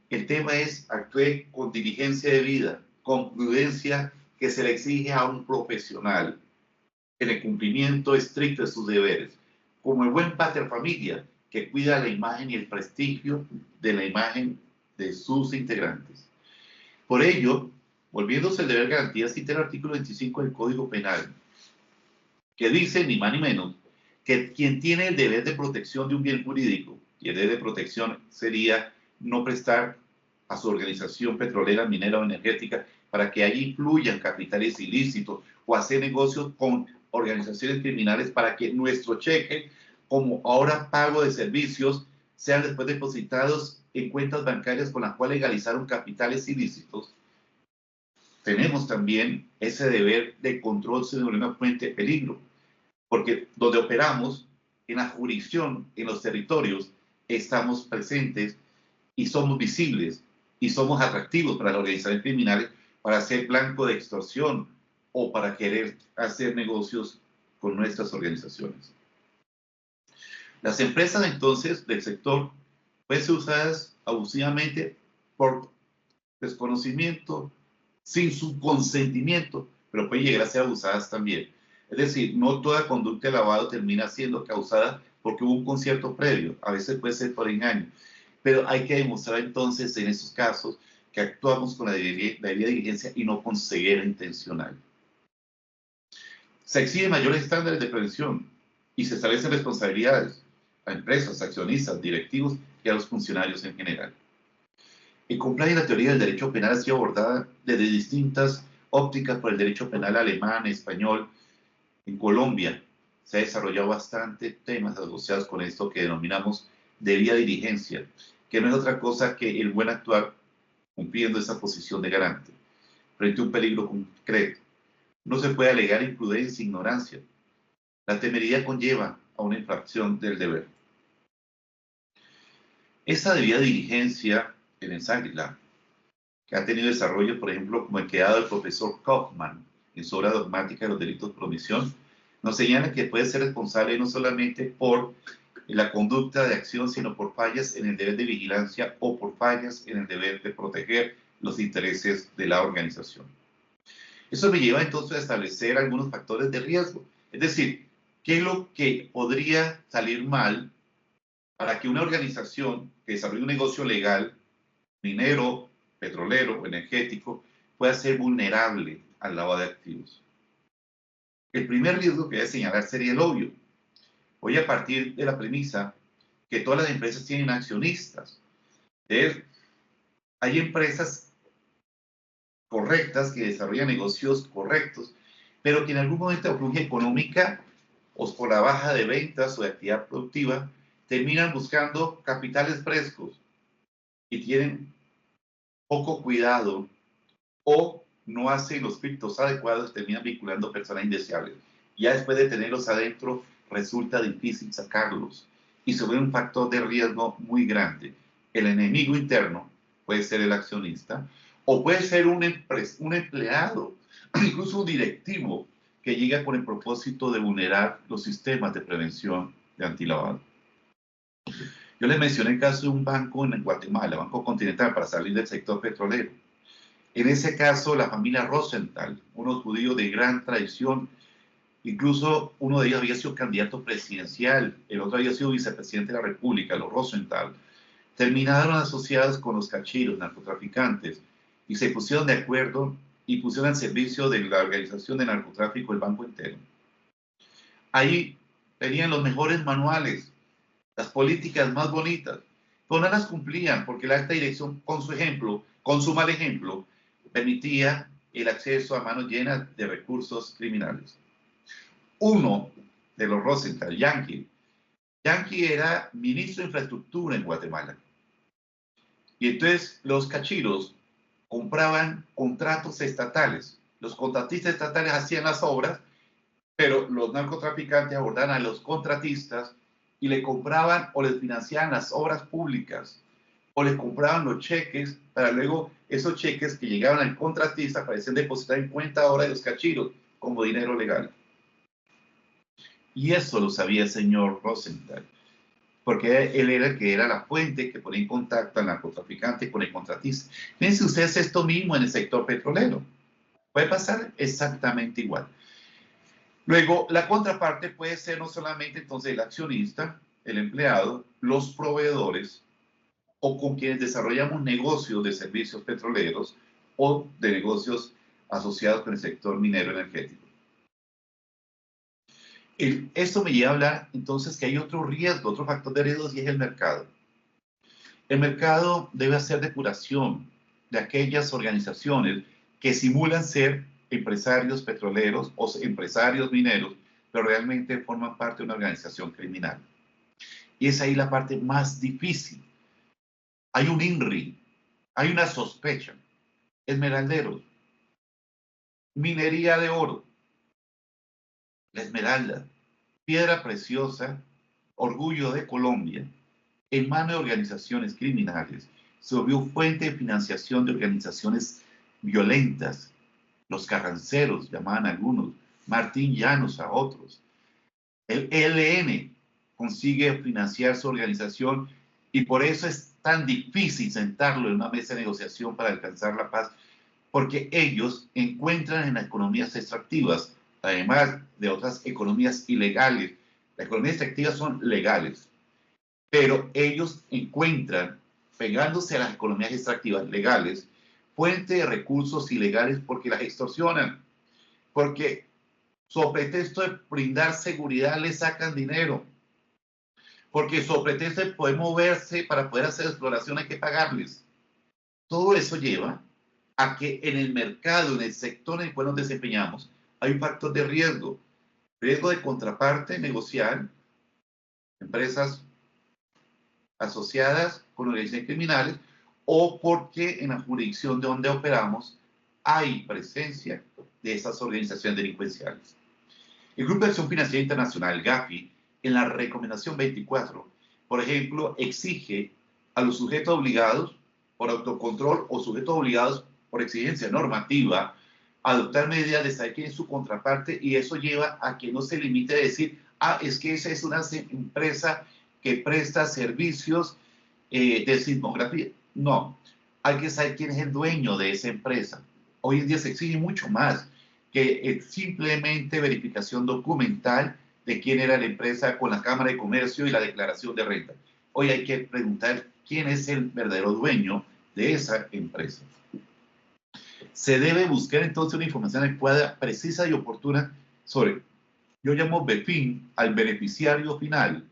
El tema es actuar con diligencia de vida, con prudencia que se le exige a un profesional en el cumplimiento estricto de sus deberes, como el buen padre de familia que cuida la imagen y el prestigio de la imagen de sus integrantes. Por ello, volviéndose el deber de garantía, cita el artículo 25 del Código Penal, que dice, ni más ni menos, que quien tiene el deber de protección de un bien jurídico, y el deber de protección sería no prestar a su organización petrolera, minera o energética para que allí influyan capitales ilícitos o hacer negocios con organizaciones criminales para que nuestro cheque, como ahora pago de servicios, sean después depositados en cuentas bancarias con las cuales legalizaron capitales ilícitos. Tenemos también ese deber de control sobre una fuente de peligro, porque donde operamos, en la jurisdicción, en los territorios, estamos presentes y somos visibles y somos atractivos para las organizaciones criminales para ser blanco de extorsión o para querer hacer negocios con nuestras organizaciones. Las empresas entonces del sector pueden ser usadas abusivamente por desconocimiento, sin su consentimiento, pero pueden llegar a ser abusadas también. Es decir, no toda conducta de lavado termina siendo causada porque hubo un concierto previo, a veces puede ser por engaño, pero hay que demostrar entonces en esos casos que actuamos con la debida diligencia y no con ceguera intencional. Se exigen mayores estándares de prevención y se establecen responsabilidades a empresas, accionistas, directivos y a los funcionarios en general. El compliance y la teoría del derecho penal ha sido abordada desde distintas ópticas por el derecho penal alemán, español. En Colombia se ha desarrollado bastante temas asociados con esto que denominamos debida diligencia, que no es otra cosa que el buen actuar cumpliendo esa posición de garante frente a un peligro concreto. No se puede alegar imprudencia e ignorancia. La temeridad conlleva a una infracción del deber. Esa debida diligencia en el Sangla, que ha tenido desarrollo, por ejemplo, como el que ha dado el profesor Kaufman en su obra dogmática de los delitos por omisión, nos señala que puede ser responsable no solamente por la conducta de acción, sino por fallas en el deber de vigilancia o por fallas en el deber de proteger los intereses de la organización. Eso me lleva entonces a establecer algunos factores de riesgo. Es decir, ¿qué es lo que podría salir mal para que una organización que desarrolle un negocio legal, minero, petrolero o energético, pueda ser vulnerable al lavado de activos? El primer riesgo que voy a señalar sería el obvio. Voy a partir de la premisa que todas las empresas tienen accionistas. Hay empresas correctas que desarrollan negocios correctos, pero que en algún momento de flujo económica o por la baja de ventas o de actividad productiva terminan buscando capitales frescos y tienen poco cuidado o no hacen los filtros adecuados, terminan vinculando personas indeseables. Ya después de tenerlos adentro, resulta difícil sacarlos y se ve un factor de riesgo muy grande. El enemigo interno puede ser el accionista o puede ser un empleado, incluso un directivo que llega con el propósito de vulnerar los sistemas de prevención de antilavado. Yo les mencioné el caso de un banco en Guatemala, Banco Continental, para salir del sector petrolero. En ese caso, la familia Rosenthal, unos judíos de gran tradición, incluso uno de ellos había sido candidato presidencial, el otro había sido vicepresidente de la República, los Rosenthal, terminaron asociados con los cachiros, narcotraficantes, y se pusieron de acuerdo y pusieron al servicio de la organización de narcotráfico el banco entero. Ahí tenían los mejores manuales, las políticas más bonitas, pero no las cumplían porque la alta dirección, con su ejemplo, con su mal ejemplo, permitía el acceso a manos llenas de recursos criminales. Uno de los Rosenthal, Yankee era ministro de infraestructura en Guatemala. Y entonces los cachiros compraban contratos estatales. Los contratistas estatales hacían las obras, pero los narcotraficantes abordaban a los contratistas y le compraban o les financiaban las obras públicas o les compraban los cheques para luego esos cheques que llegaban al contratista parecían depositar en cuenta ahora de los cachiros como dinero legal. Y eso lo sabía el señor Rosenthal, porque él era el que era la fuente que ponía en contacto al narcotraficante con el contratista. Fíjense ustedes esto mismo en el sector petrolero. Puede pasar exactamente igual. Luego, la contraparte puede ser no solamente entonces el accionista, el empleado, los proveedores o con quienes desarrollamos negocios de servicios petroleros o de negocios asociados con el sector minero energético. Esto me lleva a hablar entonces que hay otro riesgo, otro factor de riesgo y es el mercado. El mercado debe hacer depuración de aquellas organizaciones que simulan ser empresarios petroleros o empresarios mineros, pero realmente forman parte de una organización criminal. Y es ahí la parte más difícil. Hay un INRI, hay una sospecha. Esmeralderos, minería de oro, la esmeralda, piedra preciosa, orgullo de Colombia, en manos de organizaciones criminales, se volvió fuente de financiación de organizaciones violentas. Los carranceros, llamaban a algunos, Martín Llanos a otros. El ELN consigue financiar su organización y por eso es tan difícil sentarlo en una mesa de negociación para alcanzar la paz, porque ellos encuentran en las economías extractivas, además de otras economías ilegales, las economías extractivas son legales, pero ellos encuentran, pegándose a las economías extractivas legales, fuente de recursos ilegales porque las extorsionan, porque sobre pretexto de brindar seguridad les sacan dinero, porque sobre pretexto de poder moverse para poder hacer exploración hay que pagarles. Todo eso lleva a que en el mercado, en el sector en el cual nos desempeñamos, hay un factor de riesgo de contraparte negocial, empresas asociadas con organizaciones criminales, o porque en la jurisdicción de donde operamos hay presencia de esas organizaciones delincuenciales. El Grupo de Acción Financiera Internacional, GAFI, en la recomendación 24, por ejemplo, exige a los sujetos obligados por autocontrol o sujetos obligados por exigencia normativa adoptar medidas de saber quién es su contraparte, y eso lleva a que no se limite a decir, es que esa es una empresa que presta servicios de sismografía. No, hay que saber quién es el dueño de esa empresa. Hoy en día se exige mucho más que simplemente verificación documental de quién era la empresa con la Cámara de Comercio y la declaración de renta. Hoy hay que preguntar quién es el verdadero dueño de esa empresa. Se debe buscar entonces una información adecuada, precisa y oportuna sobre, yo llamo BEFIN, al beneficiario final,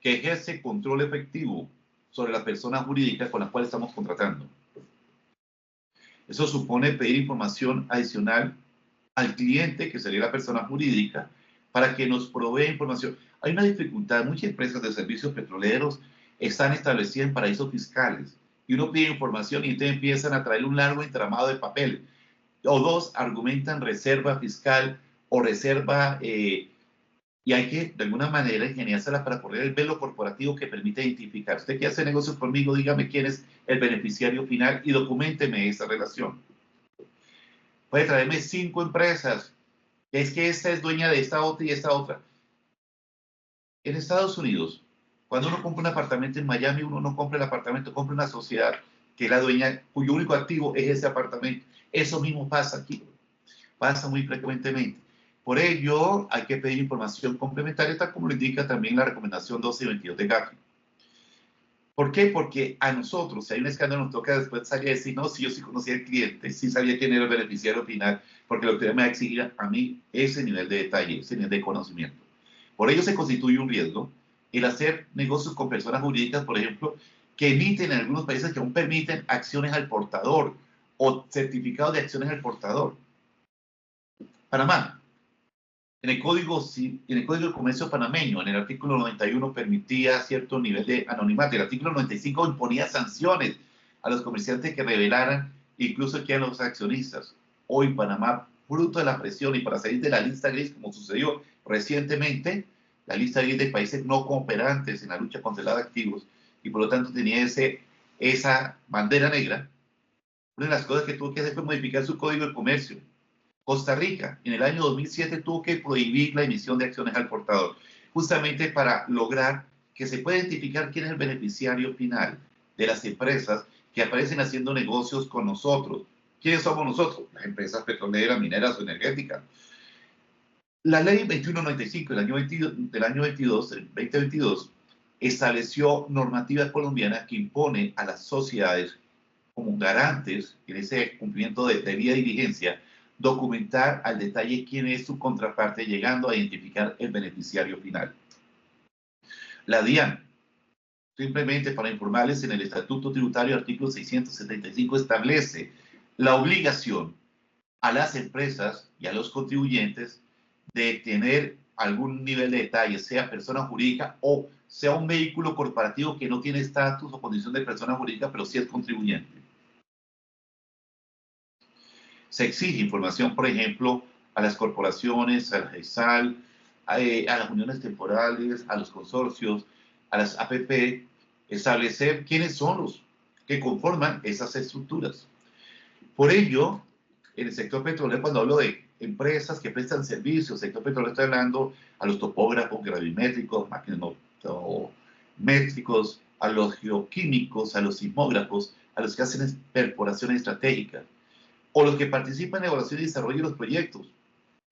que ejerce control efectivo sobre la persona jurídica con la cual estamos contratando. Eso supone pedir información adicional al cliente, que sería la persona jurídica, para que nos provea información. Hay una dificultad, muchas empresas de servicios petroleros están establecidas en paraísos fiscales, y uno pide información y entonces empiezan a traer un largo entramado de papeles. O dos, argumentan reserva fiscal o reserva, y hay que de alguna manera ingeniársela para correr el velo corporativo que permite identificar. Usted que hace negocios conmigo, dígame quién es el beneficiario final y documenteme esa relación. Puede traerme 5 empresas. Es que esta es dueña de esta otra y esta otra. En Estados Unidos, cuando uno compra un apartamento en Miami, uno no compra el apartamento, compra una sociedad que es la dueña, cuyo único activo es ese apartamento. Eso mismo pasa aquí. Pasa muy frecuentemente. Por ello, hay que pedir información complementaria, tal como lo indica también la recomendación 12 y 22 de GAFI. ¿Por qué? Porque a nosotros, si hay un escándalo, nos toca después salir a decir, no, si yo sí conocía al cliente, sí sabía quién era el beneficiario final, porque lo que me va a exigir a mí ese nivel de detalle, ese nivel de conocimiento. Por ello se constituye un riesgo el hacer negocios con personas jurídicas, por ejemplo, que emiten en algunos países que aún permiten acciones al portador o certificados de acciones al portador. Panamá, en el Código de Comercio panameño, en el artículo 91 permitía cierto nivel de anonimato. El artículo 95 imponía sanciones a los comerciantes que revelaran, incluso que a los accionistas. Hoy Panamá, fruto de la presión y para salir de la lista gris, como sucedió recientemente, la lista gris de países no cooperantes en la lucha contra el lavado de activos, y por lo tanto tenía esa bandera negra. Una de las cosas que tuvo que hacer fue modificar su Código de Comercio. Costa Rica, en el año 2007, tuvo que prohibir la emisión de acciones al portador, justamente para lograr que se pueda identificar quién es el beneficiario final de las empresas que aparecen haciendo negocios con nosotros. ¿Quiénes somos nosotros? Las empresas petroleras, mineras o energéticas. La ley 2195 del año 2022, estableció normativa colombiana que impone a las sociedades como garantes en ese cumplimiento de debida diligencia, documentar al detalle quién es su contraparte, llegando a identificar el beneficiario final. La DIAN, simplemente para informarles, en el Estatuto Tributario, artículo 675, establece la obligación a las empresas y a los contribuyentes de tener algún nivel de detalle, sea persona jurídica o sea un vehículo corporativo que no tiene estatus o condición de persona jurídica, pero sí es contribuyente. Se exige información, por ejemplo, a las corporaciones, a la GESAL, a las uniones temporales, a los consorcios, a las APP, establecer quiénes son los que conforman esas estructuras. Por ello, en el sector petrolero, cuando hablo de empresas que prestan servicios, sector petrolero, estoy hablando a los topógrafos, gravimétricos, maquinométricos, a los geoquímicos, a los sismógrafos, a los que hacen perforaciones estratégicas, o los que participan en evaluación y desarrollo de los proyectos,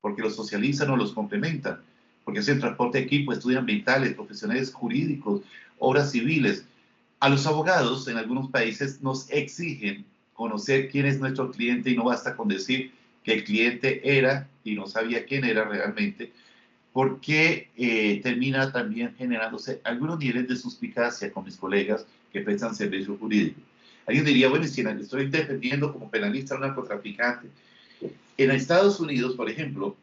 porque los socializan o los complementan, porque hacen transporte de equipo, estudios ambientales, profesionales jurídicos, obras civiles. A los abogados en algunos países nos exigen conocer quién es nuestro cliente y no basta con decir que el cliente era y no sabía quién era realmente, porque termina también generándose algunos niveles de suspicacia con mis colegas que prestan servicios jurídicos. Alguien diría, bueno, y si estoy defendiendo como penalista a un narcotraficante. En Estados Unidos, por ejemplo,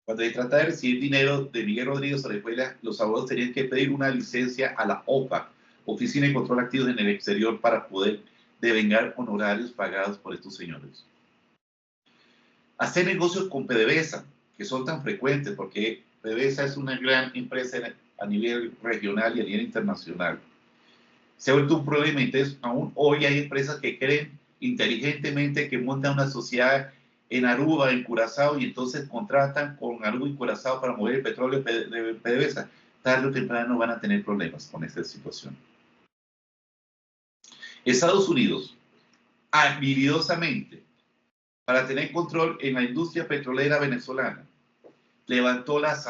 cuando se trata de recibir dinero de Miguel Rodríguez Orejuela, los abogados tenían que pedir una licencia a la OPA, Oficina de Control Activos en el Exterior, para poder devengar honorarios pagados por estos señores. Hacer negocios con PDVSA, que son tan frecuentes, porque PDVSA es una gran empresa a nivel regional y a nivel internacional. Se ha vuelto un problema, entonces aún hoy hay empresas que creen inteligentemente que montan una sociedad en Aruba, en Curazao, y entonces contratan con Aruba y Curazao para mover el petróleo de PDVSA. Tarde o temprano van a tener problemas con esta situación. Estados Unidos, habilidosamente, para tener control en la industria petrolera venezolana, levantó las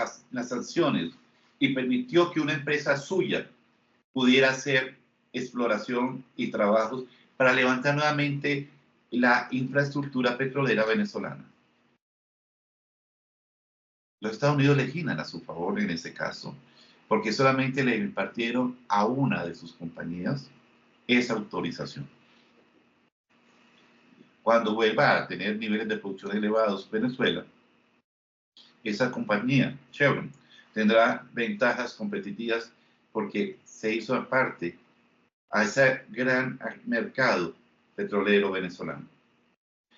sanciones y permitió que una empresa suya pudiera hacer exploración y trabajos para levantar nuevamente la infraestructura petrolera venezolana. Los Estados Unidos legislan a su favor en ese caso, porque solamente le impartieron a una de sus compañías esa autorización. Cuando vuelva a tener niveles de producción elevados Venezuela, esa compañía, Chevron, tendrá ventajas competitivas porque se hizo aparte a ese gran mercado petrolero venezolano.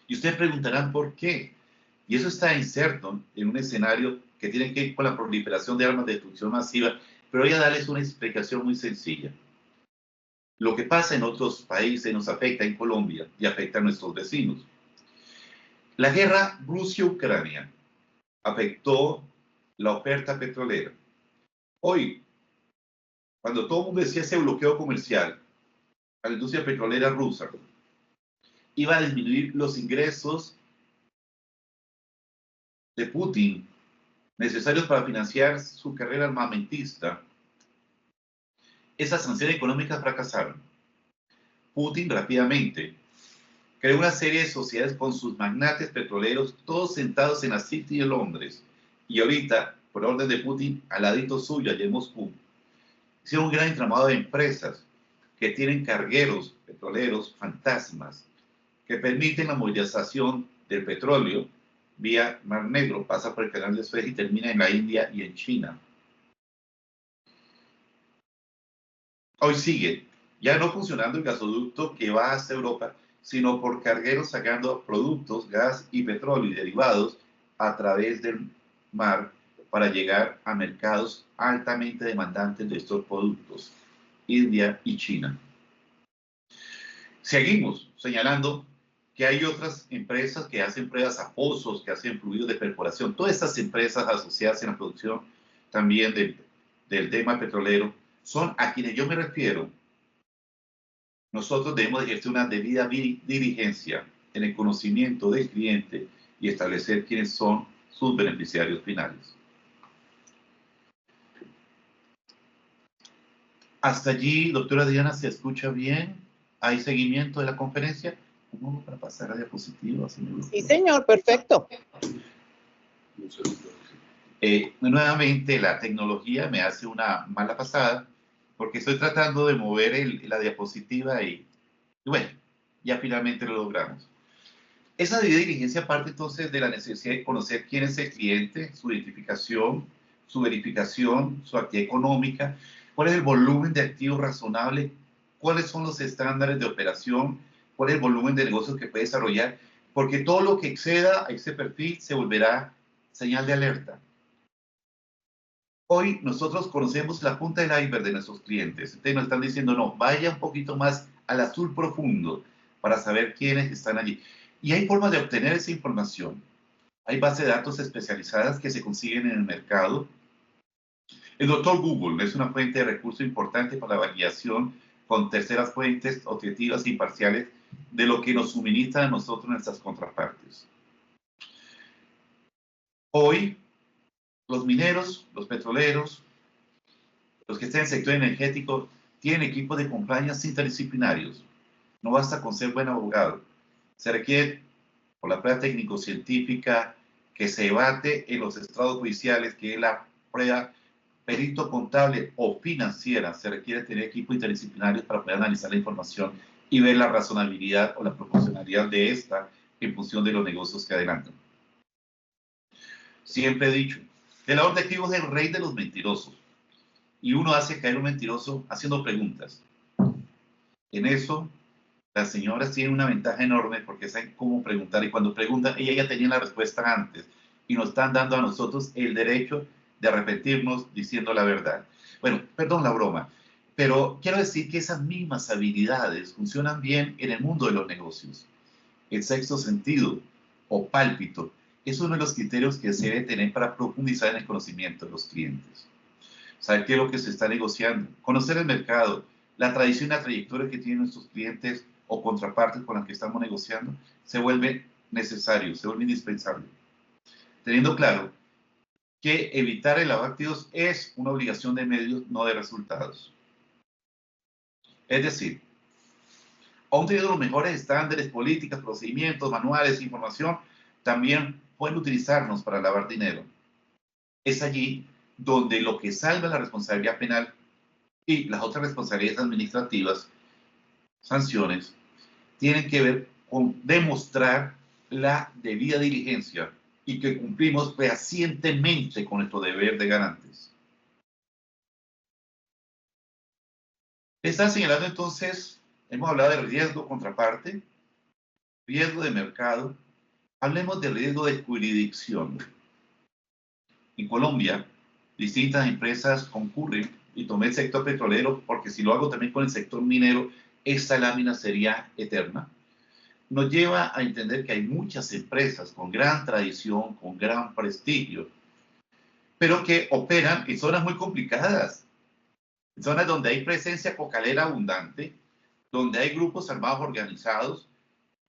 Y ustedes preguntarán por qué. Y eso está inserto en un escenario que tiene que ver con la proliferación de armas de destrucción masiva, pero voy a darles una explicación muy sencilla. Lo que pasa en otros países nos afecta en Colombia y afecta a nuestros vecinos. La guerra Rusia-Ucrania afectó la oferta petrolera. Hoy, cuando todo el mundo decía ese bloqueo comercial a la industria petrolera rusa, iba a disminuir los ingresos de Putin necesarios para financiar su carrera armamentista, Esas sanciones económicas fracasaron. Putin rápidamente creó una serie de sociedades con sus magnates petroleros, todos sentados en la City de Londres. Y ahorita, por orden de Putin, al ladito suyo, allá en Moscú, hicieron un gran entramado de empresas que tienen cargueros petroleros fantasmas que permiten la movilización del petróleo vía Mar Negro, pasa por el canal de Suez y termina en la India y en China. Hoy sigue, ya no funcionando el gasoducto que va hacia Europa, sino por cargueros sacando productos, gas y petróleo y derivados a través del mar para llegar a mercados altamente demandantes de estos productos, India y China. Seguimos señalando que hay otras empresas que hacen pruebas a pozos, que hacen fluidos de perforación. Todas estas empresas asociadas en la producción también del tema petrolero son a quienes yo me refiero. Nosotros debemos ejercer una debida diligencia en el conocimiento del cliente y establecer quiénes son sus beneficiarios finales. Hasta allí, doctora Diana, ¿se escucha bien? ¿Hay seguimiento de la conferencia? ¿Cómo para pasar a diapositivas? Sí, señor, perfecto. Nuevamente, la tecnología me hace una mala pasada porque estoy tratando de mover la diapositiva y bueno, ya finalmente lo logramos. Esa debida diligencia parte entonces de la necesidad de conocer quién es el cliente, su identificación, su verificación, su actividad económica, cuál es el volumen de activos razonable, cuáles son los estándares de operación, cuál es el volumen de negocios que puede desarrollar, porque todo lo que exceda a ese perfil se volverá señal de alerta. Hoy nosotros conocemos la punta del iceberg de nuestros clientes. Ustedes nos están diciendo, no, vaya un poquito más al azul profundo para saber quiénes están allí. Y hay formas de obtener esa información. Hay bases de datos especializadas que se consiguen en el mercado. El doctor Google es una fuente de recurso importante para la validación con terceras fuentes objetivas e imparciales de lo que nos suministran a nosotros nuestras contrapartes. Hoy, los mineros, los petroleros, los que estén en el sector energético, tienen equipos de compliance interdisciplinarios. No basta con ser buen abogado. Se requiere, por la prueba técnico-científica que se debate en los estrados judiciales, que es la prueba perito contable o financiera, se requiere tener equipos interdisciplinarios para poder analizar la información y ver la razonabilidad o la proporcionalidad de esta en función de los negocios que adelantan. Siempre he dicho, el lavador de activos es el rey de los mentirosos. Y uno hace caer un mentiroso haciendo preguntas. En eso, las señoras tienen una ventaja enorme porque saben cómo preguntar. Y cuando preguntan, ella ya tenía la respuesta antes. Y nos están dando a nosotros el derecho de arrepentirnos diciendo la verdad. Bueno, perdón la broma. Pero quiero decir que esas mismas habilidades funcionan bien en el mundo de los negocios. El sexto sentido o pálpito es uno de los criterios que se debe tener para profundizar en el conocimiento de los clientes. Saber qué es lo que se está negociando, conocer el mercado, la tradición y la trayectoria que tienen nuestros clientes o contrapartes con las que estamos negociando, se vuelve necesario, se vuelve indispensable. Teniendo claro que evitar el lavado de activos es una obligación de medios, no de resultados. Es decir, aún teniendo los mejores estándares, políticas, procedimientos, manuales, información, también pueden utilizarnos para lavar dinero. Es allí donde lo que salva la responsabilidad penal y las otras responsabilidades administrativas, sanciones, tienen que ver con demostrar la debida diligencia y que cumplimos fehacientemente con nuestro deber de garantes. Está señalando entonces, hemos hablado de riesgo contraparte, riesgo de mercado, hablemos de riesgo de jurisdicción. En Colombia, distintas empresas concurren y tomé el sector petrolero porque si lo hago también con el sector minero, esta lámina sería eterna. Nos lleva a entender que hay muchas empresas con gran tradición, con gran prestigio, pero que operan en zonas muy complicadas, en zonas donde hay presencia cocalera abundante, donde hay grupos armados organizados,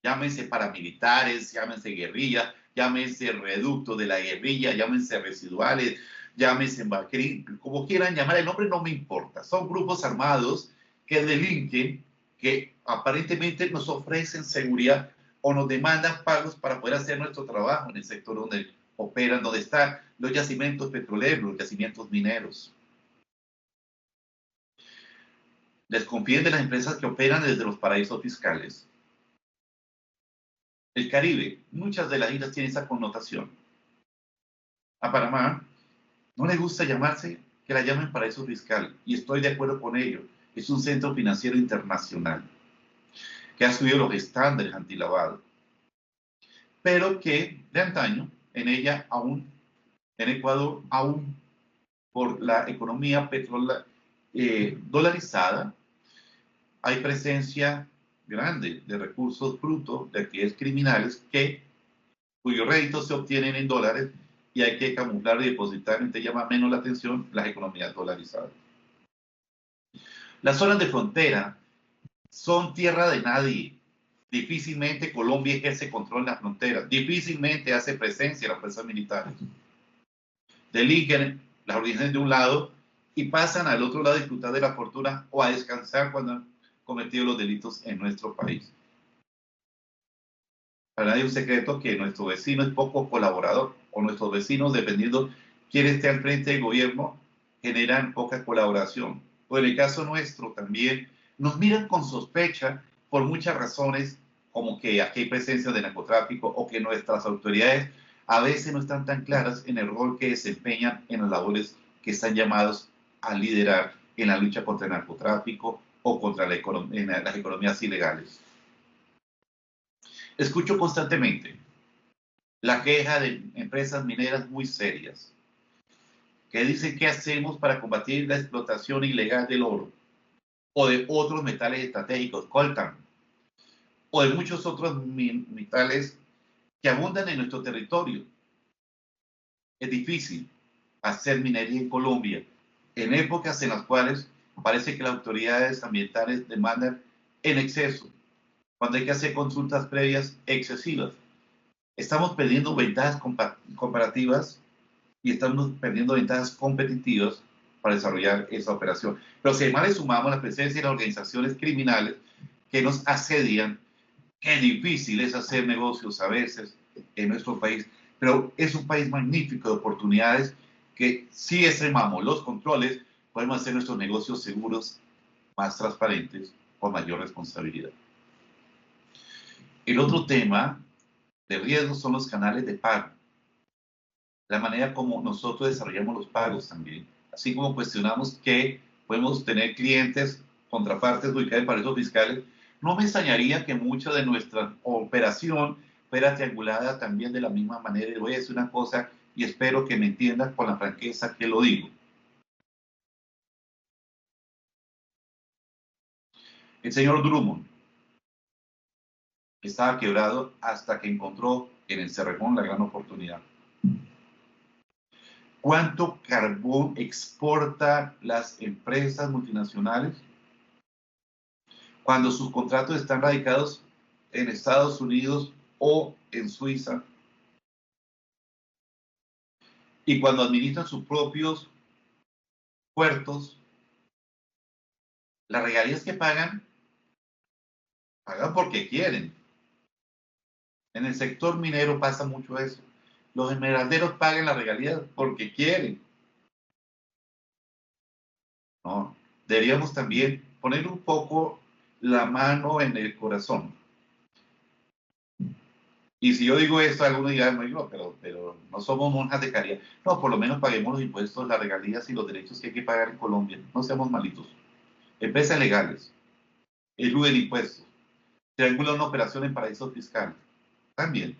llámense paramilitares, llámense guerrilla, llámense reducto de la guerrilla, llámense residuales, llámese Bacri, como quieran llamar el nombre, no me importa. Son grupos armados que delinquen, que aparentemente nos ofrecen seguridad o nos demandan pagos para poder hacer nuestro trabajo en el sector donde operan, donde están los yacimientos petroleros, los yacimientos mineros. Desconfíen de las empresas que operan desde los paraísos fiscales. El Caribe, muchas de las islas tienen esa connotación. A Panamá no le gusta llamarse, que la llamen paraíso fiscal, y estoy de acuerdo con ello. Es un centro financiero internacional que ha subido los estándares antilavado, pero que de antaño en ella aún, en Ecuador, aún por la economía dolarizada, hay presencia grande de recursos fruto de actividades criminales cuyos réditos se obtienen en dólares y hay que camuflar y depositar, entonces llama menos la atención las economías dolarizadas. Las zonas de frontera son tierra de nadie. Difícilmente Colombia ejerce control en las fronteras, difícilmente hace presencia las fuerzas militares. Delinquen las organizaciones de un lado y pasan al otro lado a disfrutar de la fortuna o a descansar cuando han cometido los delitos en nuestro país. Para nadie es un secreto que nuestro vecino es poco colaborador, o nuestros vecinos, dependiendo quién esté al frente del gobierno, generan poca colaboración. O en el caso nuestro también, nos miran con sospecha por muchas razones, como que aquí hay presencia de narcotráfico o que nuestras autoridades a veces no están tan claras en el rol que desempeñan en las labores que están llamados a liderar en la lucha contra el narcotráfico o contra las economías ilegales. Escucho constantemente la queja de empresas mineras muy serias que dicen qué hacemos para combatir la explotación ilegal del oro o de otros metales estratégicos, coltan, o de muchos otros metales que abundan en nuestro territorio. Es difícil hacer minería en Colombia en épocas en las cuales parece que las autoridades ambientales demandan en exceso, cuando hay que hacer consultas previas excesivas. Estamos perdiendo ventajas comparativas y estamos perdiendo ventajas competitivas para desarrollar esa operación. Pero si además le sumamos la presencia de las organizaciones criminales que nos asedian, qué difícil es hacer negocios a veces en nuestro país, pero es un país magnífico de oportunidades que si extremamos los controles, podemos hacer nuestros negocios seguros, más transparentes, con mayor responsabilidad. El otro tema de riesgo son los canales de pago. La manera como nosotros desarrollamos los pagos también. Así como cuestionamos que podemos tener clientes, contrapartes ubicadas en paraísos fiscales, no me extrañaría que mucha de nuestra operación fuera triangulada también de la misma manera. Y voy a decir una cosa y espero que me entiendan con la franqueza que lo digo. El señor Drummond estaba quebrado hasta que encontró en el Cerrejón la gran oportunidad. ¿Cuánto carbón exportan las empresas multinacionales cuando sus contratos están radicados en Estados Unidos o en Suiza? Y cuando administran sus propios puertos, las regalías que pagan porque quieren. En el sector minero pasa mucho eso. Los esmeralderos pagan las regalías porque quieren. No, deberíamos también poner un poco la mano en el corazón. Y si yo digo esto, algunos dirán, no, pero no somos monjas de caridad. No, por lo menos paguemos los impuestos, las regalías y los derechos que hay que pagar en Colombia. No seamos malitos. Empresas legales, eluden impuestos, triangulan una operación en paraísos fiscales. También.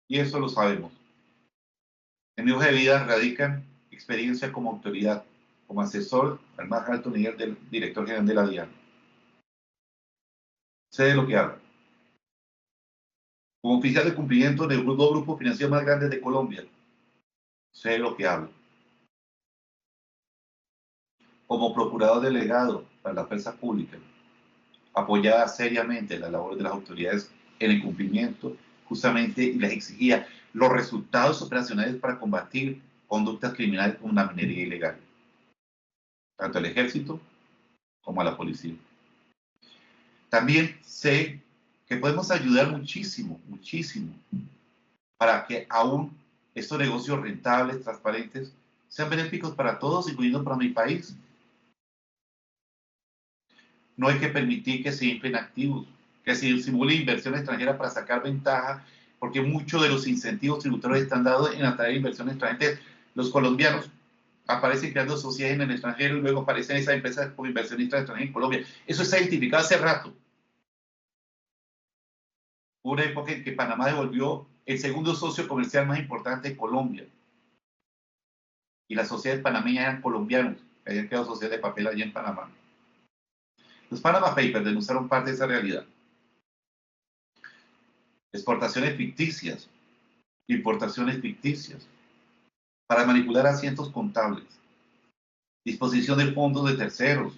Y eso lo sabemos. En mi hoja de vida radican experiencia como autoridad, como asesor al más alto nivel del director general de la DIAN. Sé de lo que hablo. Como oficial de cumplimiento de los dos grupos financieros más grandes de Colombia, sé de lo que hablo. Como procurador delegado para la fuerza pública, apoyaba seriamente la labor de las autoridades en el cumplimiento, justamente, y les exigía los resultados operacionales para combatir conductas criminales como la minería ilegal, tanto al ejército como a la policía. También sé que podemos ayudar muchísimo, muchísimo, para que aún estos negocios rentables, transparentes, sean benéficos para todos, incluyendo para mi país. No hay que permitir que se inflen activos, que se simule inversión extranjera para sacar ventaja, porque muchos de los incentivos tributarios están dados en atraer inversión extranjera. Los colombianos aparecen creando sociedades en el extranjero y luego aparecen esas empresas como inversionistas extranjeros en Colombia. Eso está identificado hace rato. Hubo una época en que Panamá devolvió el segundo socio comercial más importante de Colombia. Y las sociedades panameñas eran colombianos, que habían creado sociedades de papel allí en Panamá. Los Panama Papers denunciaron parte de esa realidad. Exportaciones ficticias, importaciones ficticias, para manipular asientos contables, disposición de fondos de terceros,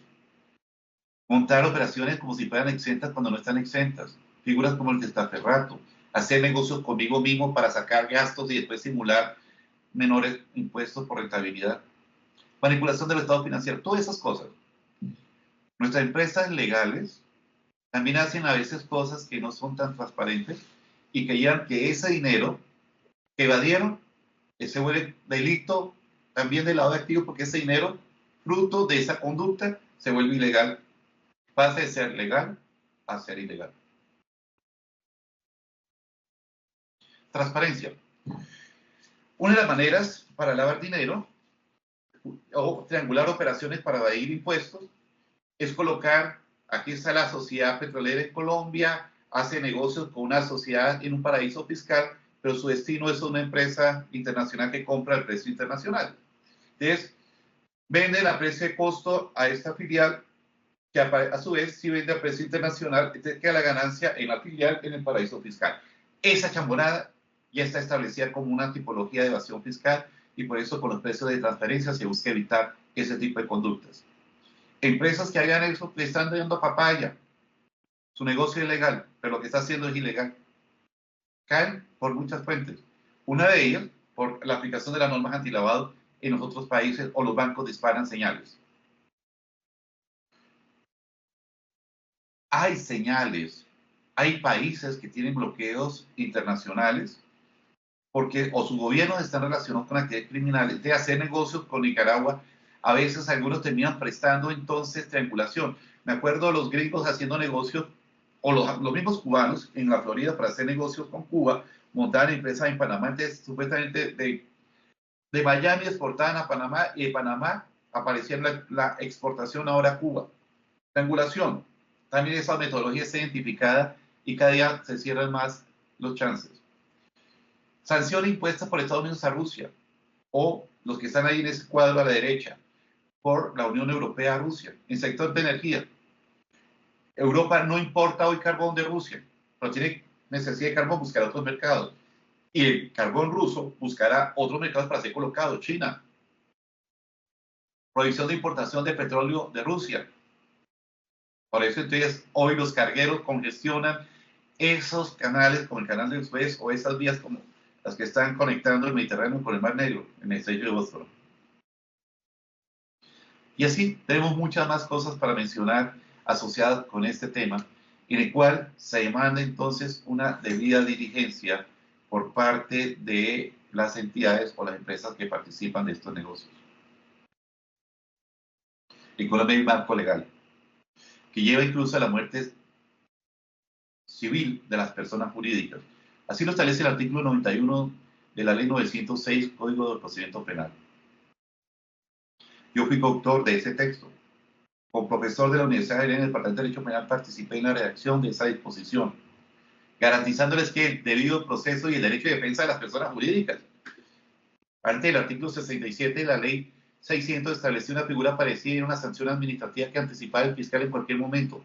montar operaciones como si fueran exentas cuando no están exentas, figuras como el testaferrato, hacer negocios conmigo mismo para sacar gastos y después simular menores impuestos por rentabilidad, manipulación del estado financiero, todas esas cosas. Nuestras empresas legales también hacen a veces cosas que no son tan transparentes y creían que ese dinero que evadieron se vuelve delito también del lado de activos, porque ese dinero, fruto de esa conducta, se vuelve ilegal. Pasa de ser legal a ser ilegal. Transparencia. Una de las maneras para lavar dinero o triangular operaciones para evadir impuestos es colocar, aquí está la sociedad petrolera en Colombia, hace negocios con una sociedad en un paraíso fiscal, pero su destino es una empresa internacional que compra al precio internacional. Entonces, vende a precio de costo a esta filial, que a su vez sí vende a precio internacional, entonces queda la ganancia en la filial en el paraíso fiscal. Esa chamborada ya está establecida como una tipología de evasión fiscal y por eso con los precios de transferencia se busca evitar ese tipo de conductas. Empresas que hagan eso le están dando papaya. Su negocio es legal, pero lo que está haciendo es ilegal. Caen por muchas fuentes. Una de ellas, por la aplicación de las normas antilavado en los otros países o los bancos disparan señales. Hay señales. Hay países que tienen bloqueos internacionales porque o sus gobiernos están relacionados con actividades criminales, de hacer negocios con Nicaragua. A veces algunos terminan prestando entonces triangulación. Me acuerdo de los gringos haciendo negocios, o los mismos cubanos en la Florida para hacer negocios con Cuba, montaban empresas en Panamá, entonces, supuestamente de Miami exportaban a Panamá y de Panamá aparecía la exportación ahora a Cuba. Triangulación. También esa metodología está identificada y cada día se cierran más los chances. Sanciones impuestas por Estados Unidos a Rusia, o los que están ahí en ese cuadro a la derecha, por la Unión Europea a Rusia, en sector de energía. Europa no importa hoy carbón de Rusia, pero tiene necesidad de carbón, buscará otros mercados. Y el carbón ruso buscará otros mercados para ser colocado. China. Prohibición de importación de petróleo de Rusia. Por eso entonces hoy los cargueros congestionan esos canales como el canal de Suez o esas vías como las que están conectando el Mediterráneo con el Mar Negro en el estrecho de Bósforo. Y así tenemos muchas más cosas para mencionar asociadas con este tema, en el cual se demanda entonces una debida diligencia por parte de las entidades o las empresas que participan de estos negocios. En Colombia hay un marco legal que lleva incluso a la muerte civil de las personas jurídicas. Así lo establece el artículo 91 de la Ley 906, Código del Procedimiento Penal. Yo fui coautor de ese texto. Como profesor de la Universidad de Javeriana en el Departamento de Derecho Penal participé en la redacción de esa disposición, garantizándoles que el debido proceso y el derecho de defensa de las personas jurídicas. Ante el artículo 67 de la Ley 600 estableció una figura parecida y una sanción administrativa que anticipaba el fiscal en cualquier momento.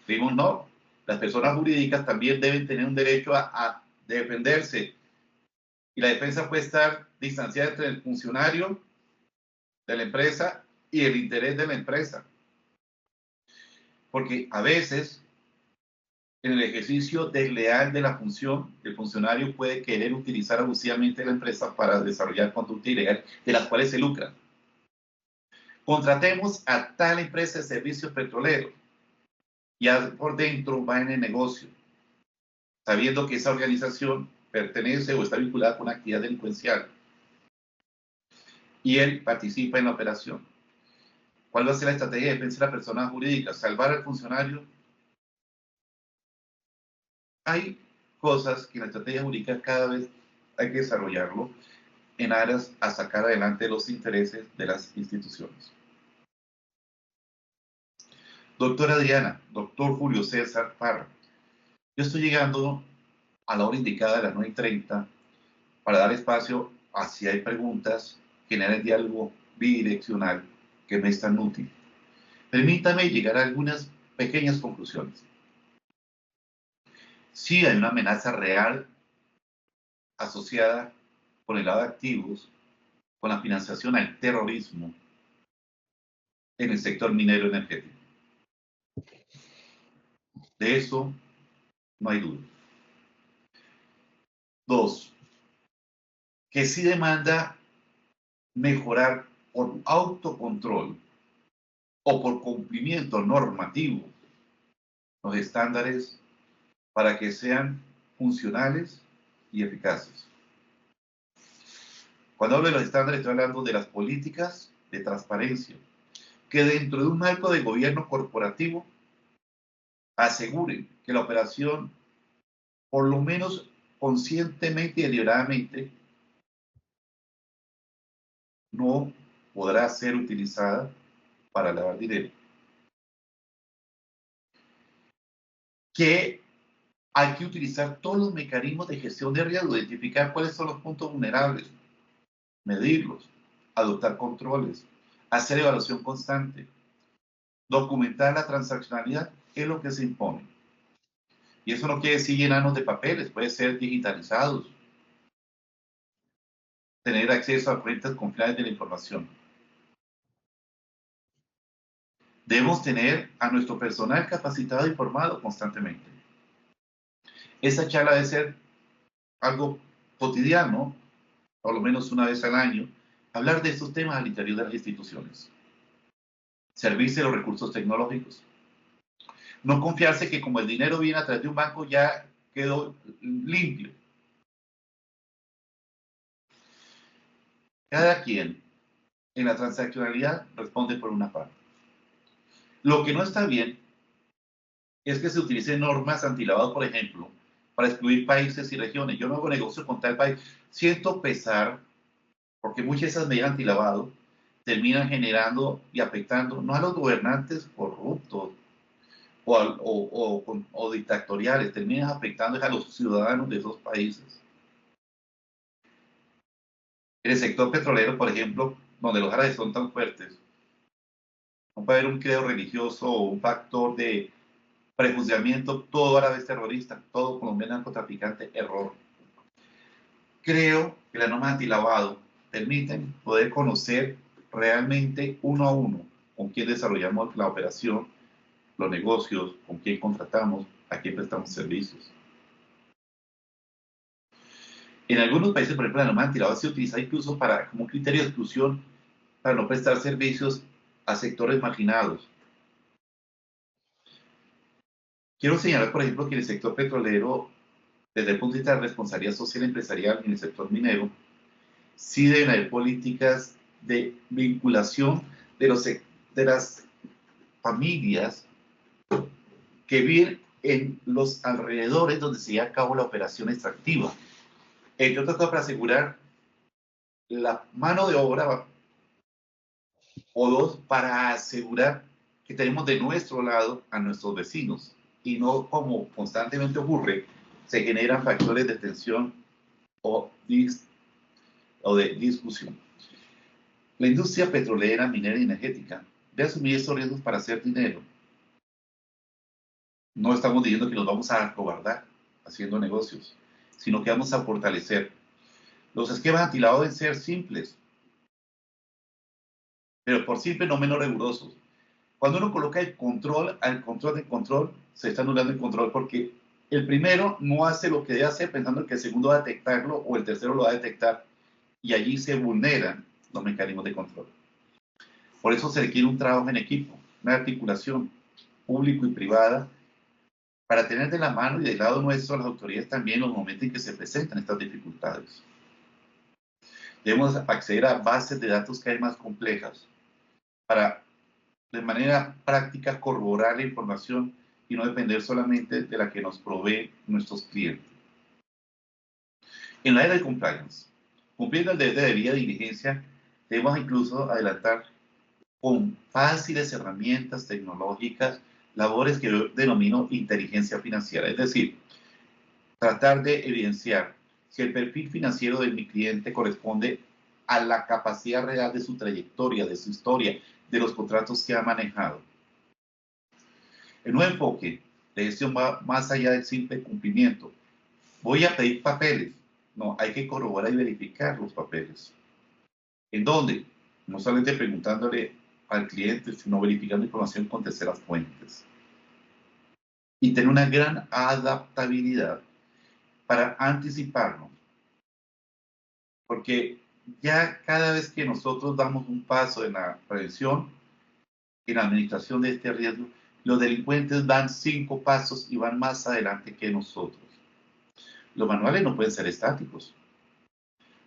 Dijimos, no, las personas jurídicas también deben tener un derecho a defenderse y la defensa puede estar distanciada entre el funcionario de la empresa y el interés de la empresa. Porque a veces En el ejercicio desleal de la función, el funcionario puede querer utilizar abusivamente la empresa para desarrollar conducta ilegal de las cuales se lucra. Contratemos a tal empresa de servicios petroleros y por dentro va en el negocio, sabiendo que esa organización pertenece o está vinculada con una actividad delincuencial. Y él participa en la operación. ¿Cuál va a ser la estrategia de defensa de la persona jurídica? ¿Salvar al funcionario? Hay cosas que en la estrategia jurídica cada vez hay que desarrollarlo en aras a sacar adelante los intereses de las instituciones. Doctora Adriana, doctor Julio César Parra, yo estoy llegando a la hora indicada de las 9:30 para dar espacio a si hay preguntas, generar el diálogo bidireccional que me es tan útil. Permítame llegar a algunas pequeñas conclusiones. Sí hay una amenaza real asociada con el lado de activos, con la financiación al terrorismo en el sector minero energético. De eso no hay duda. Dos, que sí demanda mejorar por autocontrol o por cumplimiento normativo los estándares para que sean funcionales y eficaces. Cuando hablo de los estándares, estoy hablando de las políticas de transparencia, que dentro de un marco de gobierno corporativo aseguren que la operación, por lo menos conscientemente y deliberadamente, no podrá ser utilizada para lavar dinero. Que hay que utilizar todos los mecanismos de gestión de riesgo, identificar cuáles son los puntos vulnerables, medirlos, adoptar controles, hacer evaluación constante, documentar la transaccionalidad, es lo que se impone. Y eso no quiere decir llenarnos de papeles, puede ser digitalizados, tener acceso a fuentes confiables de la información. Debemos tener a nuestro personal capacitado e informado constantemente. Esa charla debe ser algo cotidiano, por lo menos una vez al año, hablar de estos temas al interior de las instituciones. Servirse de los recursos tecnológicos. No confiarse que como el dinero viene a través de un banco ya quedó limpio. Cada quien en la transaccionalidad responde por una parte. Lo que no está bien es que se utilicen normas antilavado, por ejemplo, para excluir países y regiones. Yo no hago negocio con tal país. Siento pesar porque muchas de esas medidas antilavado terminan generando y afectando no a los gobernantes corruptos o dictatoriales, terminan afectando a los ciudadanos de esos países. En el sector petrolero, por ejemplo, donde los árabes son tan fuertes, no puede haber un credo religioso o un factor de prejuzgamiento, todo árabe es terrorista, todo colombiano narcotraficante, error. Creo que las normas antilavado permiten poder conocer realmente uno a uno con quién desarrollamos la operación, los negocios, con quién contratamos, a quién prestamos servicios. En algunos países, por ejemplo, la norma antilavado se utiliza incluso como un criterio de exclusión para no prestar servicios a sectores marginados. Quiero señalar, por ejemplo, que en el sector petrolero, desde el punto de vista de la responsabilidad social empresarial en el sector minero, sí deben haber políticas de vinculación de las familias que viven en los alrededores donde se lleva a cabo la operación extractiva. Entre otras cosas, para asegurar la mano de obra, o dos, para asegurar que tenemos de nuestro lado a nuestros vecinos y no, como constantemente ocurre, se generan factores de tensión o de discusión. La industria petrolera, minera y energética debe asumir estos riesgos para hacer dinero. No estamos diciendo que nos vamos a acobardar haciendo negocios, sino que vamos a fortalecer. Los esquemas antilavado deben ser simples, pero por simple no menos rigurosos. Cuando uno coloca el control al control del control, se está anulando el control porque el primero no hace lo que debe hacer pensando que el segundo va a detectarlo o el tercero lo va a detectar y allí se vulneran los mecanismos de control. Por eso se requiere un trabajo en equipo, una articulación público y privada para tener de la mano y del lado nuestro a las autoridades también en los momentos en que se presentan estas dificultades. Debemos acceder a bases de datos cada vez más complejas para, de manera práctica, corroborar la información y no depender solamente de la que nos proveen nuestros clientes. En la era de compliance, cumpliendo el deber de debida diligencia, debemos incluso adelantar con fáciles herramientas tecnológicas labores que yo denomino inteligencia financiera, es decir, tratar de evidenciar si el perfil financiero de mi cliente corresponde a la capacidad real de su trayectoria, de su historia, de los contratos que ha manejado. En un enfoque de gestión va más allá del simple cumplimiento. Voy a pedir papeles. No, hay que corroborar y verificar los papeles. ¿En dónde? No solamente preguntándole al cliente, sino verificando información con terceras fuentes. Y tener una gran adaptabilidad para anticiparnos. Porque ya cada vez que nosotros damos un paso en la prevención, en la administración de este riesgo, los delincuentes dan 5 pasos y van más adelante que nosotros. Los manuales no pueden ser estáticos.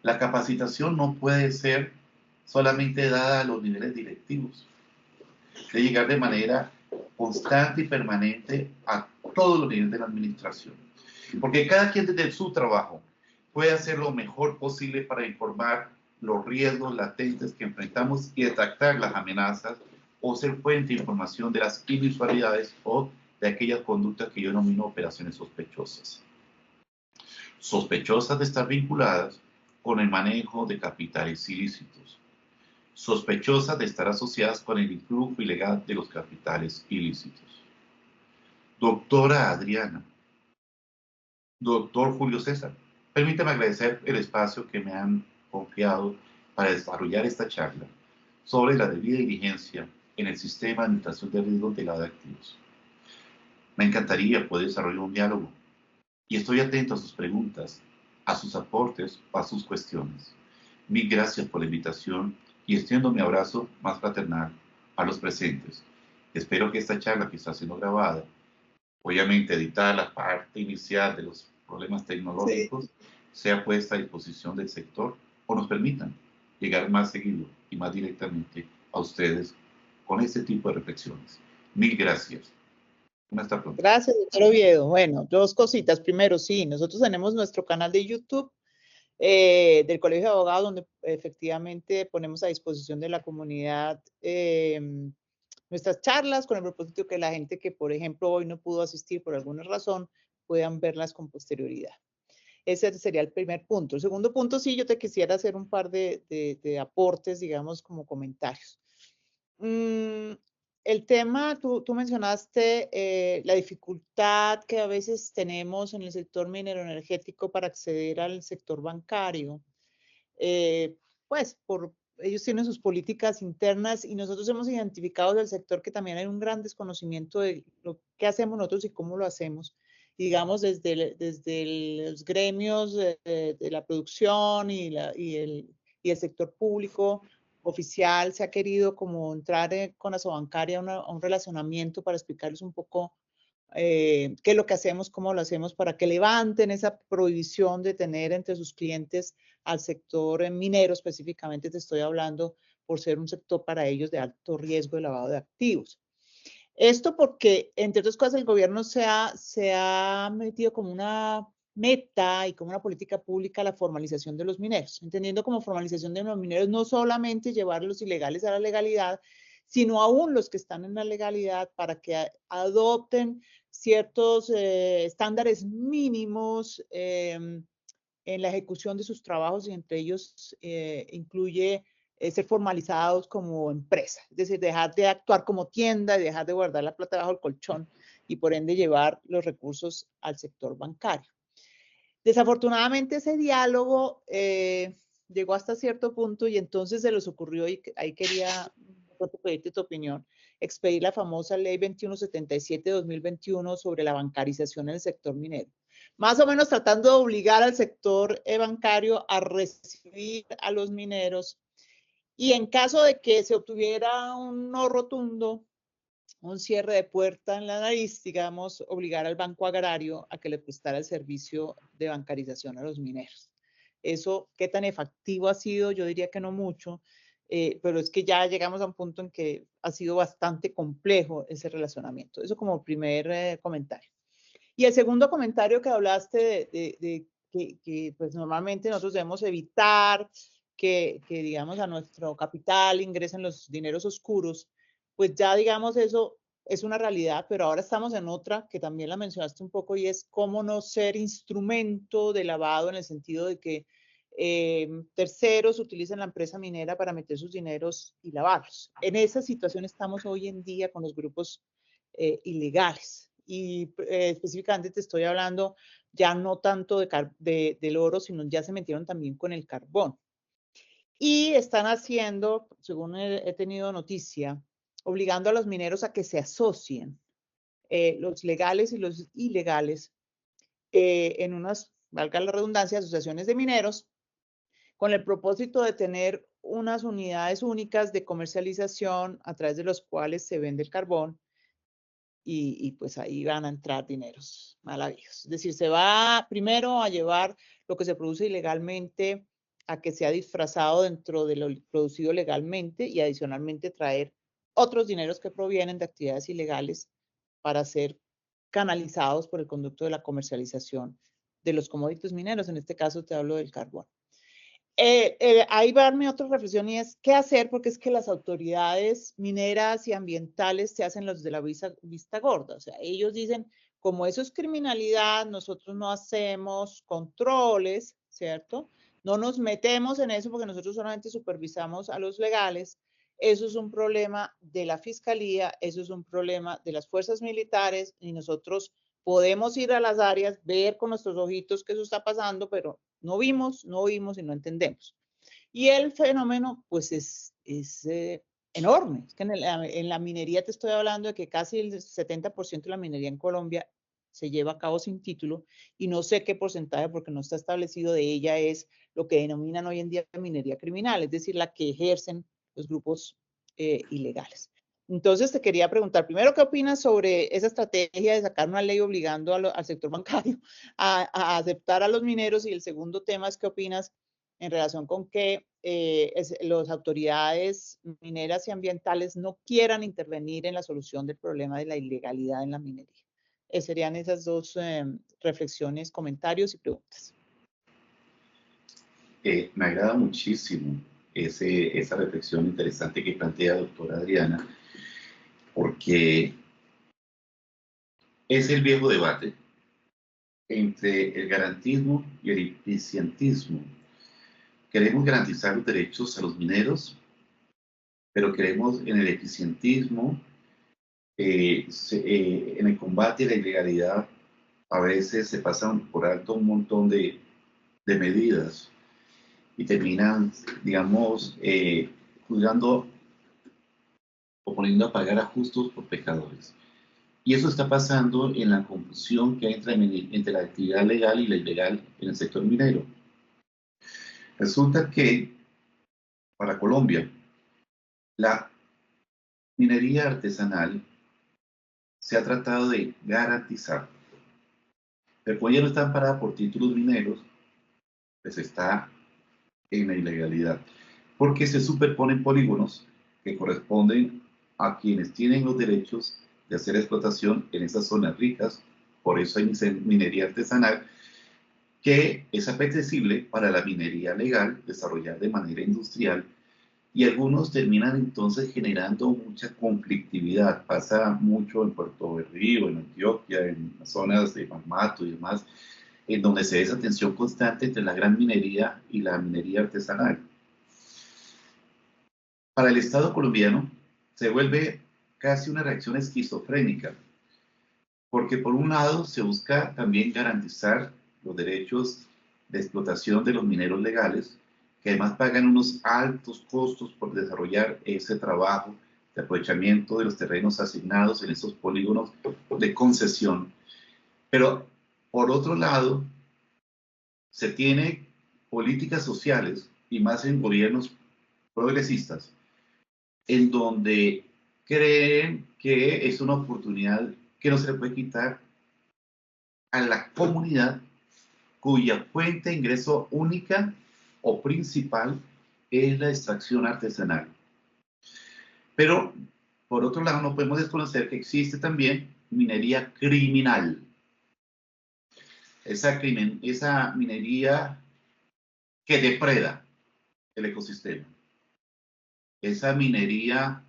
La capacitación no puede ser solamente dada a los niveles directivos. Debe llegar de manera constante y permanente a todos los niveles de la administración. Porque cada quien desde su trabajo puede hacer lo mejor posible para informar los riesgos latentes que enfrentamos y detectar las amenazas o ser fuente de información de las inusualidades o de aquellas conductas que yo denomino operaciones sospechosas. Sospechosas de estar vinculadas con el manejo de capitales ilícitos. Sospechosas de estar asociadas con el influjo ilegal de los capitales ilícitos. Doctora Adriana, doctor Julio César, permítame agradecer el espacio que me han confiado para desarrollar esta charla sobre la debida diligencia en el sistema de administración de riesgos de lavado de activos. Me encantaría poder desarrollar un diálogo y estoy atento a sus preguntas, a sus aportes o a sus cuestiones. Mil gracias por la invitación y extiendo mi abrazo más fraternal a los presentes. Espero que esta charla que está siendo grabada, obviamente editada la parte inicial de los problemas tecnológicos, sea puesta a disposición del sector o nos permitan llegar más seguido y más directamente a ustedes con este tipo de reflexiones. Mil gracias. Hasta pronto. Gracias, doctor Oviedo. Bueno, 2 cositas. Primero, sí, nosotros tenemos nuestro canal de YouTube del Colegio de Abogados, donde efectivamente ponemos a disposición de la comunidad nuestras charlas con el propósito que la gente que, por ejemplo, hoy no pudo asistir por alguna razón, puedan verlas con posterioridad. Ese sería el primer punto. El segundo punto, sí, yo te quisiera hacer un par de aportes, digamos, como comentarios. El tema, tú mencionaste la dificultad que a veces tenemos en el sector minero energético para acceder al sector bancario. Pues ellos tienen sus políticas internas y nosotros hemos identificado del sector que también hay un gran desconocimiento de lo que hacemos nosotros y cómo lo hacemos. Digamos, desde los gremios de la producción y el sector público oficial se ha querido como entrar con la Sobancaria a un relacionamiento para explicarles un poco qué es lo que hacemos, cómo lo hacemos, para que levanten esa prohibición de tener entre sus clientes al sector minero, específicamente te estoy hablando por ser un sector para ellos de alto riesgo de lavado de activos. Esto porque, entre otras cosas, el gobierno se ha metido como una meta y como una política pública la formalización de los mineros, entendiendo como formalización de los mineros no solamente llevar a los ilegales a la legalidad, sino aún los que están en la legalidad para que adopten ciertos estándares mínimos en la ejecución de sus trabajos y entre ellos incluye ser formalizados como empresa, es decir, dejar de actuar como tienda y dejar de guardar la plata bajo el colchón y por ende llevar los recursos al sector bancario. Desafortunadamente ese diálogo llegó hasta cierto punto y entonces se les ocurrió, y ahí quería pedirte tu opinión, expedir la famosa Ley 2177 de 2021 sobre la bancarización en el sector minero. Más o menos tratando de obligar al sector bancario a recibir a los mineros y en caso de que se obtuviera un no rotundo, un cierre de puerta en la nariz, digamos, obligar al Banco Agrario a que le prestara el servicio de bancarización a los mineros. Eso, ¿qué tan efectivo ha sido? Yo diría que no mucho, pero es que ya llegamos a un punto en que ha sido bastante complejo ese relacionamiento. Eso como primer comentario. Y el segundo comentario que hablaste de que pues normalmente nosotros debemos evitar que digamos a nuestro capital ingresen los dineros oscuros, pues ya digamos eso es una realidad, pero ahora estamos en otra que también la mencionaste un poco y es cómo no ser instrumento de lavado en el sentido de que terceros utilicen la empresa minera para meter sus dineros y lavarlos. En esa situación estamos hoy en día con los grupos ilegales. Y específicamente te estoy hablando ya no tanto del oro, sino ya se metieron también con el carbón. Y están haciendo, según he tenido noticia, obligando a los mineros a que se asocien, los legales y los ilegales, en unas, valga la redundancia, asociaciones de mineros, con el propósito de tener unas unidades únicas de comercialización a través de los cuales se vende el carbón y pues ahí van a entrar dineros mal habidos. Es decir, se va primero a llevar lo que se produce ilegalmente a que sea disfrazado dentro de lo producido legalmente y adicionalmente traer otros dineros que provienen de actividades ilegales para ser canalizados por el conducto de la comercialización de los commodities mineros. En este caso te hablo del carbón. Ahí va mi otra reflexión y es qué hacer, porque es que las autoridades mineras y ambientales se hacen los de la vista gorda. O sea, ellos dicen, como eso es criminalidad, nosotros no hacemos controles, ¿cierto? No nos metemos en eso porque nosotros solamente supervisamos a los legales. Eso es un problema de la fiscalía, eso es un problema de las fuerzas militares y nosotros podemos ir a las áreas, ver con nuestros ojitos que eso está pasando, pero no vimos, no oímos y no entendemos. Y el fenómeno, pues, es enorme. Es que en la minería te estoy hablando de que casi el 70% de la minería en Colombia se lleva a cabo sin título y no sé qué porcentaje, porque no está establecido de ella, es lo que denominan hoy en día minería criminal, es decir, la que ejercen los grupos ilegales. Entonces te quería preguntar, primero, ¿qué opinas sobre esa estrategia de sacar una ley obligando al sector bancario a aceptar a los mineros? Y el segundo tema es, ¿qué opinas en relación con que las autoridades mineras y ambientales no quieran intervenir en la solución del problema de la ilegalidad en la minería? Serían esas dos reflexiones, comentarios y preguntas. Me agrada muchísimo esa reflexión interesante que plantea la doctora Adriana, porque es el viejo debate entre el garantismo y el eficientismo. Queremos garantizar los derechos a los mineros, pero queremos en el eficientismo, en el combate a la ilegalidad, a veces se pasan por alto un montón de medidas y terminan, digamos, juzgando o poniendo a pagar a justos por pecadores. Y eso está pasando en la confusión que hay entre la actividad legal y la ilegal en el sector minero. Resulta que para Colombia, la minería artesanal se ha tratado de garantizar, pero como ya no está amparada por títulos mineros, pues está en la ilegalidad, porque se superponen polígonos que corresponden a quienes tienen los derechos de hacer explotación en esas zonas ricas. Por eso hay minería artesanal que es apetecible para la minería legal desarrollar de manera industrial, y algunos terminan entonces generando mucha conflictividad. Pasa mucho en Puerto Berrío, en Antioquia, en las zonas de Marmato y demás, en donde se ve esa tensión constante entre la gran minería y la minería artesanal. Para el Estado colombiano se vuelve casi una reacción esquizofrénica, porque por un lado se busca también garantizar los derechos de explotación de los mineros legales, que además pagan unos altos costos por desarrollar ese trabajo de aprovechamiento de los terrenos asignados en estos polígonos de concesión. Pero, por otro lado, se tiene políticas sociales, y más en gobiernos progresistas, en donde creen que es una oportunidad que no se le puede quitar a la comunidad cuya fuente de ingreso única o principal es la extracción artesanal. Pero, por otro lado, no podemos desconocer que existe también minería criminal. Esa minería que depreda el ecosistema. Esa minería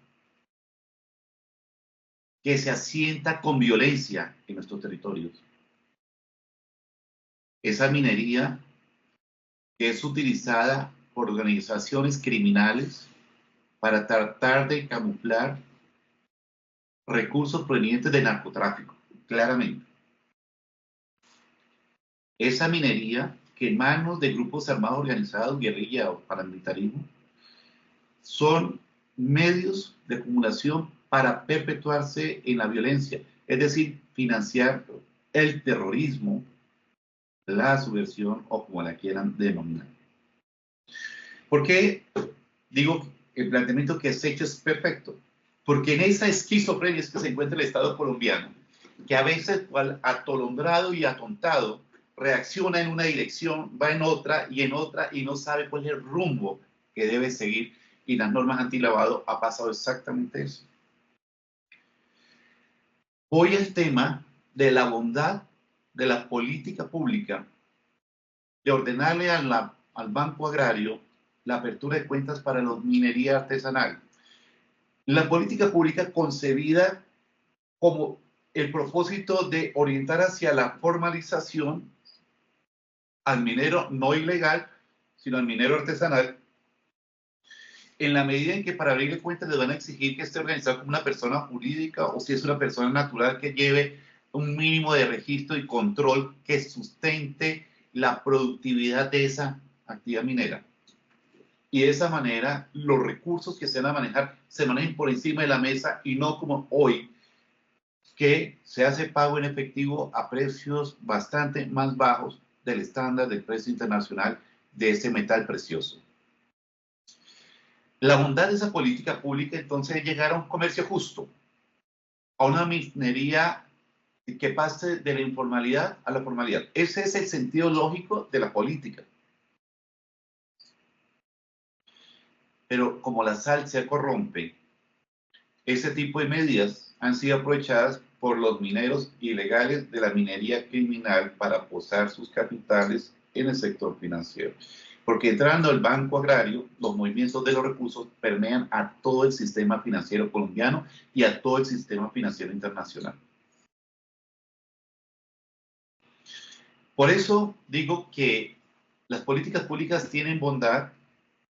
que se asienta con violencia en nuestros territorios. Esa minería que es utilizada por organizaciones criminales para tratar de camuflar recursos provenientes del narcotráfico, claramente. Esa minería que en manos de grupos armados organizados, guerrilla o paramilitarismo, son medios de acumulación para perpetuarse en la violencia, es decir, financiar el terrorismo, la subversión o como la quieran denominar. ¿Por qué digo que el planteamiento que has hecho es perfecto? Porque en esa esquizofrenia es que se encuentra el Estado colombiano, que a veces, cual atolondrado y atontado, reacciona en una dirección, va en otra, y no sabe cuál es el rumbo que debe seguir. Y las normas antilavado ha pasado exactamente eso. Voy al tema de la bondad de la política pública de ordenarle al Banco Agrario la apertura de cuentas para la minería artesanal. La política pública concebida como el propósito de orientar hacia la formalización al minero no ilegal, sino al minero artesanal, en la medida en que para abrirle cuentas le van a exigir que esté organizado como una persona jurídica o si es una persona natural que lleve un mínimo de registro y control que sustente la productividad de esa actividad minera. Y de esa manera los recursos que se van a manejar se manejen por encima de la mesa y no como hoy, que se hace pago en efectivo a precios bastante más bajos del estándar del precio internacional de ese metal precioso. La bondad de esa política pública entonces es llegar a un comercio justo, a una minería que pase de la informalidad a la formalidad. Ese es el sentido lógico de la política. Pero como la sal se corrompe, ese tipo de medidas han sido aprovechadas por los mineros ilegales de la minería criminal para posar sus capitales en el sector financiero. Porque entrando al Banco Agrario, los movimientos de los recursos permean a todo el sistema financiero colombiano y a todo el sistema financiero internacional. Por eso digo que las políticas públicas tienen bondad,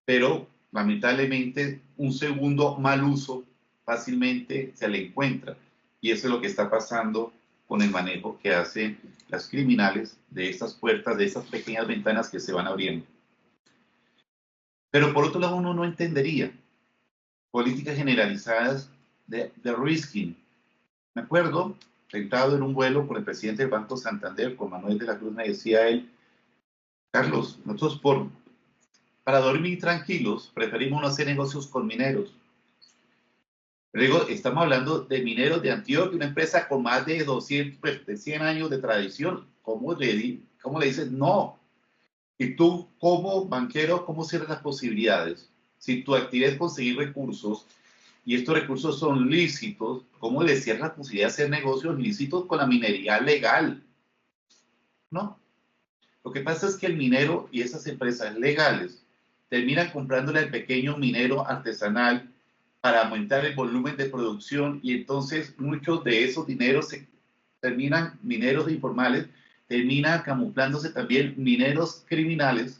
pero lamentablemente un segundo mal uso fácilmente se le encuentra. Y eso es lo que está pasando con el manejo que hacen las criminales de estas puertas, de estas pequeñas ventanas que se van abriendo. Pero por otro lado, uno no entendería políticas generalizadas de risking. Me acuerdo, sentado en un vuelo con el presidente del Banco Santander, con Manuel de la Cruz, me decía él: Carlos, nosotros para dormir tranquilos preferimos no hacer negocios con mineros. Luego, estamos hablando de Mineros de Antioquia, una empresa con más de 100 años de tradición. ¿Cómo le dices no? Y tú, como banquero, ¿cómo cierras las posibilidades? Si tu actividad es conseguir recursos y estos recursos son lícitos, ¿cómo le cierras la posibilidad de hacer negocios lícitos con la minería legal? ¿No? Lo que pasa es que el minero y esas empresas legales terminan comprándole al pequeño minero artesanal para aumentar el volumen de producción, y entonces muchos de esos dineros mineros informales, terminan camuflándose también mineros criminales,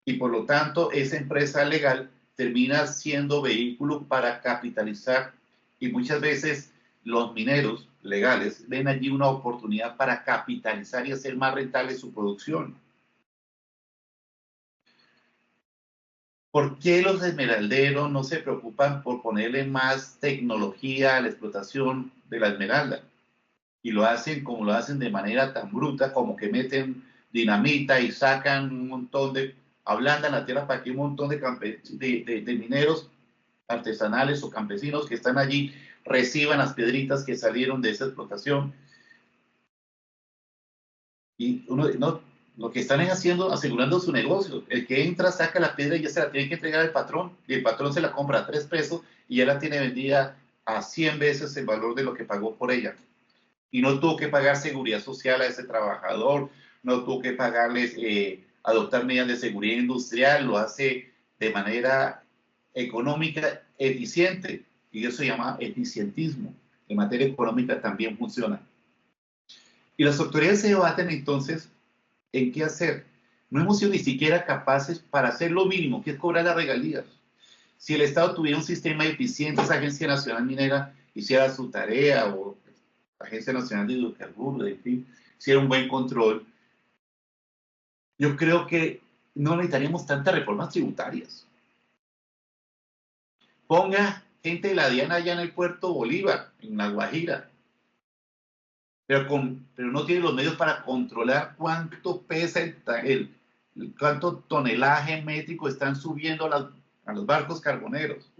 y por lo tanto esa empresa legal termina siendo vehículo para capitalizar, y muchas veces los mineros legales ven allí una oportunidad para capitalizar y hacer más rentable su producción. ¿Por qué los esmeralderos no se preocupan por ponerle más tecnología a la explotación de la esmeralda? Y lo hacen como lo hacen de manera tan bruta, como que meten dinamita y sacan un montón de, ablandan la tierra para que un montón de mineros artesanales o campesinos que están allí reciban las piedritas que salieron de esa explotación. Y uno, no, lo que están es haciendo, asegurando su negocio. El que entra, saca la piedra y ya se la tiene que entregar al patrón. Y el patrón se la compra a 3 pesos y ya la tiene vendida a 100 veces el valor de lo que pagó por ella. Y no tuvo que pagar seguridad social a ese trabajador, no tuvo que pagarles, adoptar medidas de seguridad industrial, lo hace de manera económica, eficiente. Y eso se llama eficientismo. En materia económica también funciona. Y las autoridades se debaten entonces en qué hacer. No hemos sido ni siquiera capaces para hacer lo mínimo, que es cobrar las regalías. Si el Estado tuviera un sistema eficiente, esa Agencia Nacional Minera hiciera su tarea, o la Agencia Nacional de Hidrocarburos, en fin, hiciera un buen control, yo creo que no necesitaríamos tantas reformas tributarias. Ponga gente de la DIAN allá en el puerto Bolívar, en La Guajira, pero no tiene los medios para controlar cuánto pesa cuánto tonelaje métrico están subiendo a los barcos carboneros.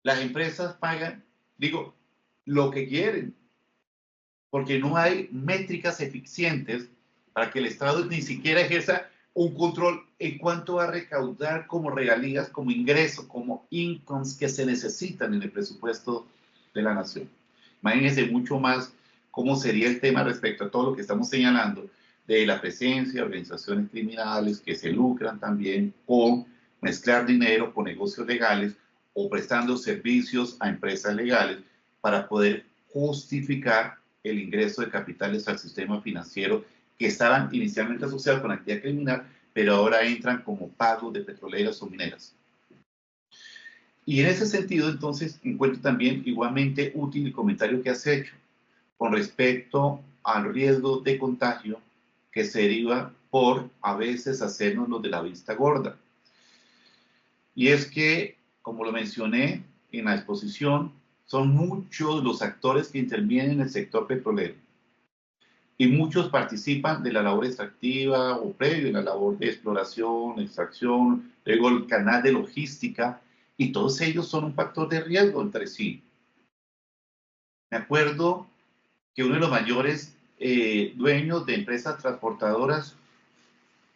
Las empresas pagan, digo, lo que quieren, porque no hay métricas eficientes para que el Estado ni siquiera ejerza un control en cuánto va a recaudar como regalías, como ingreso, como incomes que se necesitan en el presupuesto de la nación. Imagínense mucho más cómo sería el tema respecto a todo lo que estamos señalando de la presencia de organizaciones criminales que se lucran también con mezclar dinero con negocios legales o prestando servicios a empresas legales para poder justificar el ingreso de capitales al sistema financiero que estaban inicialmente asociados con la actividad criminal, pero ahora entran como pagos de petroleras o mineras. Y en ese sentido, entonces, encuentro también igualmente útil el comentario que has hecho con respecto al riesgo de contagio que se deriva por a veces hacernos los de la vista gorda. Y es que, como lo mencioné en la exposición, son muchos los actores que intervienen en el sector petrolero. Y muchos participan de la labor extractiva o previo en la labor de exploración, extracción, luego el canal de logística, y todos ellos son un factor de riesgo entre sí. Me acuerdo que uno de los mayores dueños de empresas transportadoras,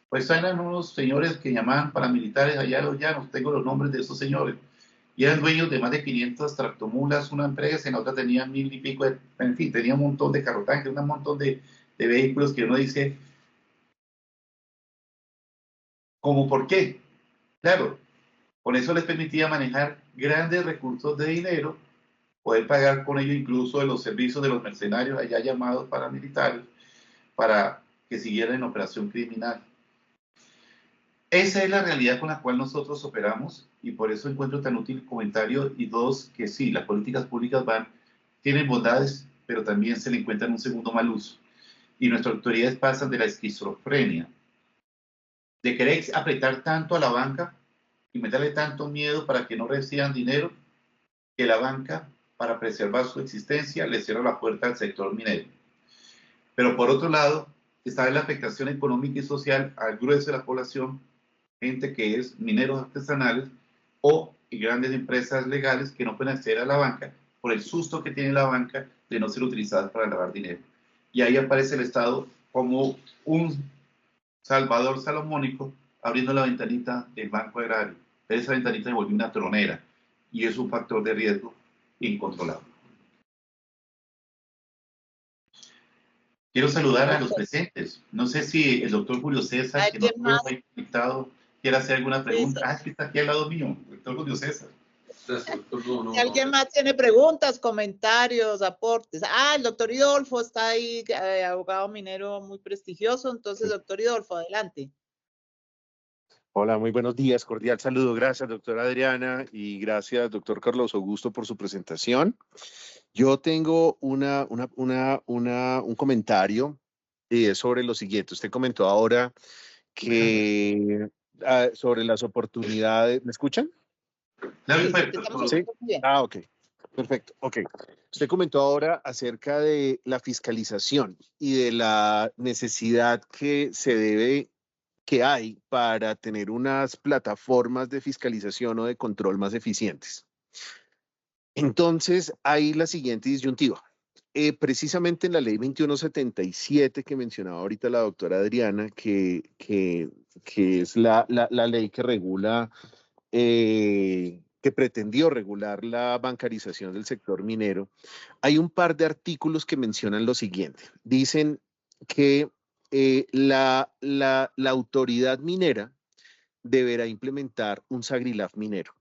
pues eran unos señores que llamaban paramilitares allá en los llanos, tengo los nombres de esos señores, y eran dueños de más de 500 tractomulas, una empresa, en otra tenía 1000 y pico, en fin, tenía un montón de carrotanques, un montón de vehículos que uno dice, ¿cómo por qué? Claro, con eso les permitía manejar grandes recursos de dinero, poder pagar con ello incluso de los servicios de los mercenarios allá llamados paramilitares, para que siguieran en operación criminal. Esa es la realidad con la cual nosotros operamos y por eso encuentro tan útil el comentario. Y dos, que sí, las políticas públicas tienen bondades, pero también se le encuentran un segundo mal uso. Y nuestras autoridades pasan de la esquizofrenia, de querer apretar tanto a la banca y meterle tanto miedo para que no reciban dinero, que la banca, para preservar su existencia, le cierra la puerta al sector minero. Pero por otro lado, está la afectación económica y social al grueso de la población, gente que es mineros artesanales o grandes empresas legales que no pueden acceder a la banca por el susto que tiene la banca de no ser utilizadas para lavar dinero. Y ahí aparece el Estado como un salvador salomónico abriendo la ventanita del Banco Agrario. Pero esa ventanita se volvió una tronera y es un factor de riesgo incontrolable. Quiero saludar a los presentes. No sé si el doctor Julio César, que no estuvo ahí conectado, quiere hacer alguna pregunta. Sí. Es que está aquí al lado mío, el doctor Julio César. Si alguien más tiene preguntas, comentarios, aportes. El doctor Idolfo está ahí, abogado minero muy prestigioso. Entonces, doctor Idolfo, adelante. Hola, muy buenos días. Cordial saludo. Gracias, doctora Adriana, y gracias, doctor Carlos Augusto, por su presentación. Yo tengo un comentario sobre lo siguiente. Usted comentó ahora que sobre las oportunidades. ¿Me escuchan? Claro, Sí, te perfecto. estamos Sí. escuchando bien. Ok. Perfecto. Ok. Usted comentó ahora acerca de la fiscalización y de la necesidad que hay para tener unas plataformas de fiscalización o de control más eficientes. Entonces, hay la siguiente disyuntiva. Precisamente en la ley 2177 que mencionaba ahorita la doctora Adriana, que es la ley que regula, que pretendió regular la bancarización del sector minero, hay un par de artículos que mencionan lo siguiente. Dicen que la autoridad minera deberá implementar un SAGRILAF minero.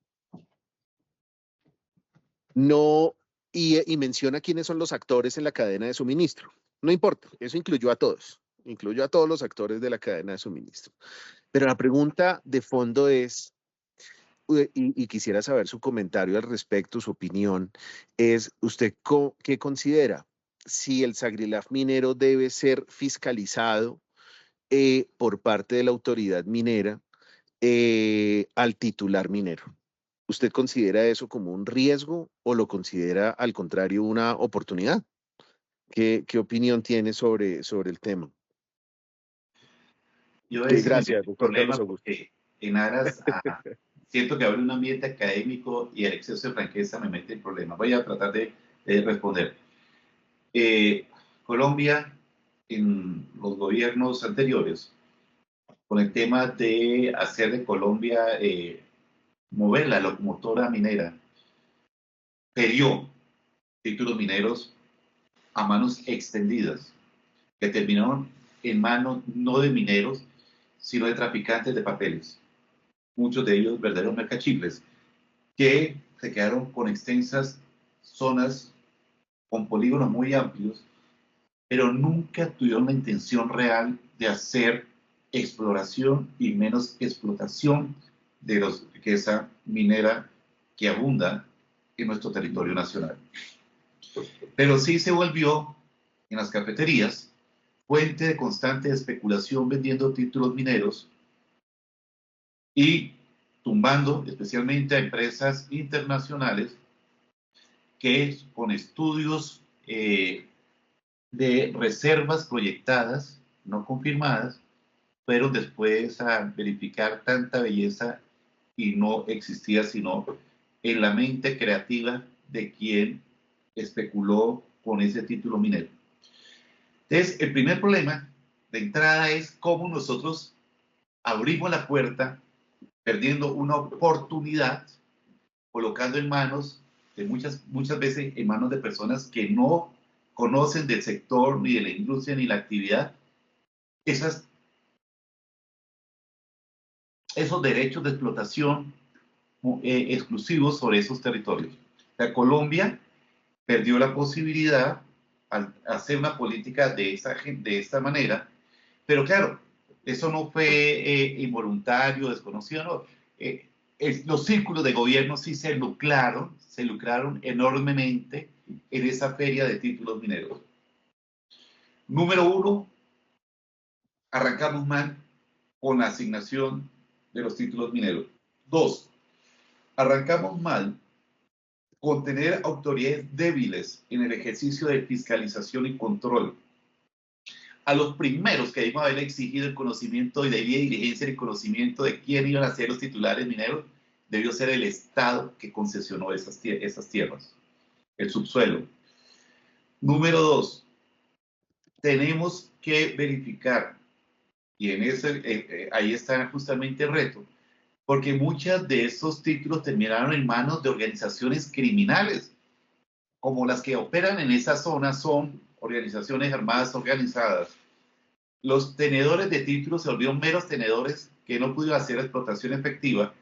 No, y menciona quiénes son los actores en la cadena de suministro. No importa, eso incluyó a todos los actores de la cadena de suministro. Pero la pregunta de fondo es, y quisiera saber su comentario al respecto, su opinión, es ¿usted qué considera? Si el SAGRILAF minero debe ser fiscalizado por parte de la autoridad minera al titular minero. ¿Usted considera eso como un riesgo o lo considera al contrario una oportunidad? ¿Qué opinión tiene sobre el tema? Yo a veces me Gracias, meto en doctor Carlos problemas Augusto. porque en aras a... Siento que abre un ambiente académico y el exceso de franqueza me mete en problemas. Voy a tratar de responder. Colombia, en los gobiernos anteriores, con el tema de hacer de Colombia, mover la locomotora minera, perdió títulos mineros a manos extendidas, que terminaron en manos no de mineros, sino de traficantes de papeles. Muchos de ellos verdaderos mercachifles, que se quedaron con extensas zonas con polígonos muy amplios, pero nunca tuvieron la intención real de hacer exploración y menos explotación de la riqueza minera que abunda en nuestro territorio nacional. Pero sí se volvió en las cafeterías fuente de constante especulación vendiendo títulos mineros y tumbando especialmente a empresas internacionales que con estudios de reservas proyectadas, no confirmadas, pero después a verificar tanta belleza y no existía sino en la mente creativa de quien especuló con ese título minero. Entonces, el primer problema de entrada es cómo nosotros abrimos la puerta perdiendo una oportunidad, colocando en manos de muchas veces en manos de personas que no conocen del sector, ni de la industria, ni la actividad, esos derechos de explotación exclusivos sobre esos territorios. La Colombia perdió la posibilidad al hacer una política de esta manera, pero claro, eso no fue involuntario, desconocido, no. Los círculos de gobierno sí se lucraron enormemente en esa feria de títulos mineros. Número uno, arrancamos mal con la asignación de los títulos mineros. Dos, arrancamos mal con tener autoridades débiles en el ejercicio de fiscalización y control. A los primeros que debimos haber exigido el conocimiento y debía diligencia el conocimiento de quién iban a ser los titulares mineros, debió ser el Estado que concesionó esas tierras, el subsuelo. Número dos, tenemos que verificar, y en ahí está justamente el reto, porque muchos de esos títulos terminaron en manos de organizaciones criminales, como las que operan en esa zona son organizaciones armadas organizadas. Los tenedores de títulos se volvieron meros tenedores que no pudieron hacer explotación efectiva.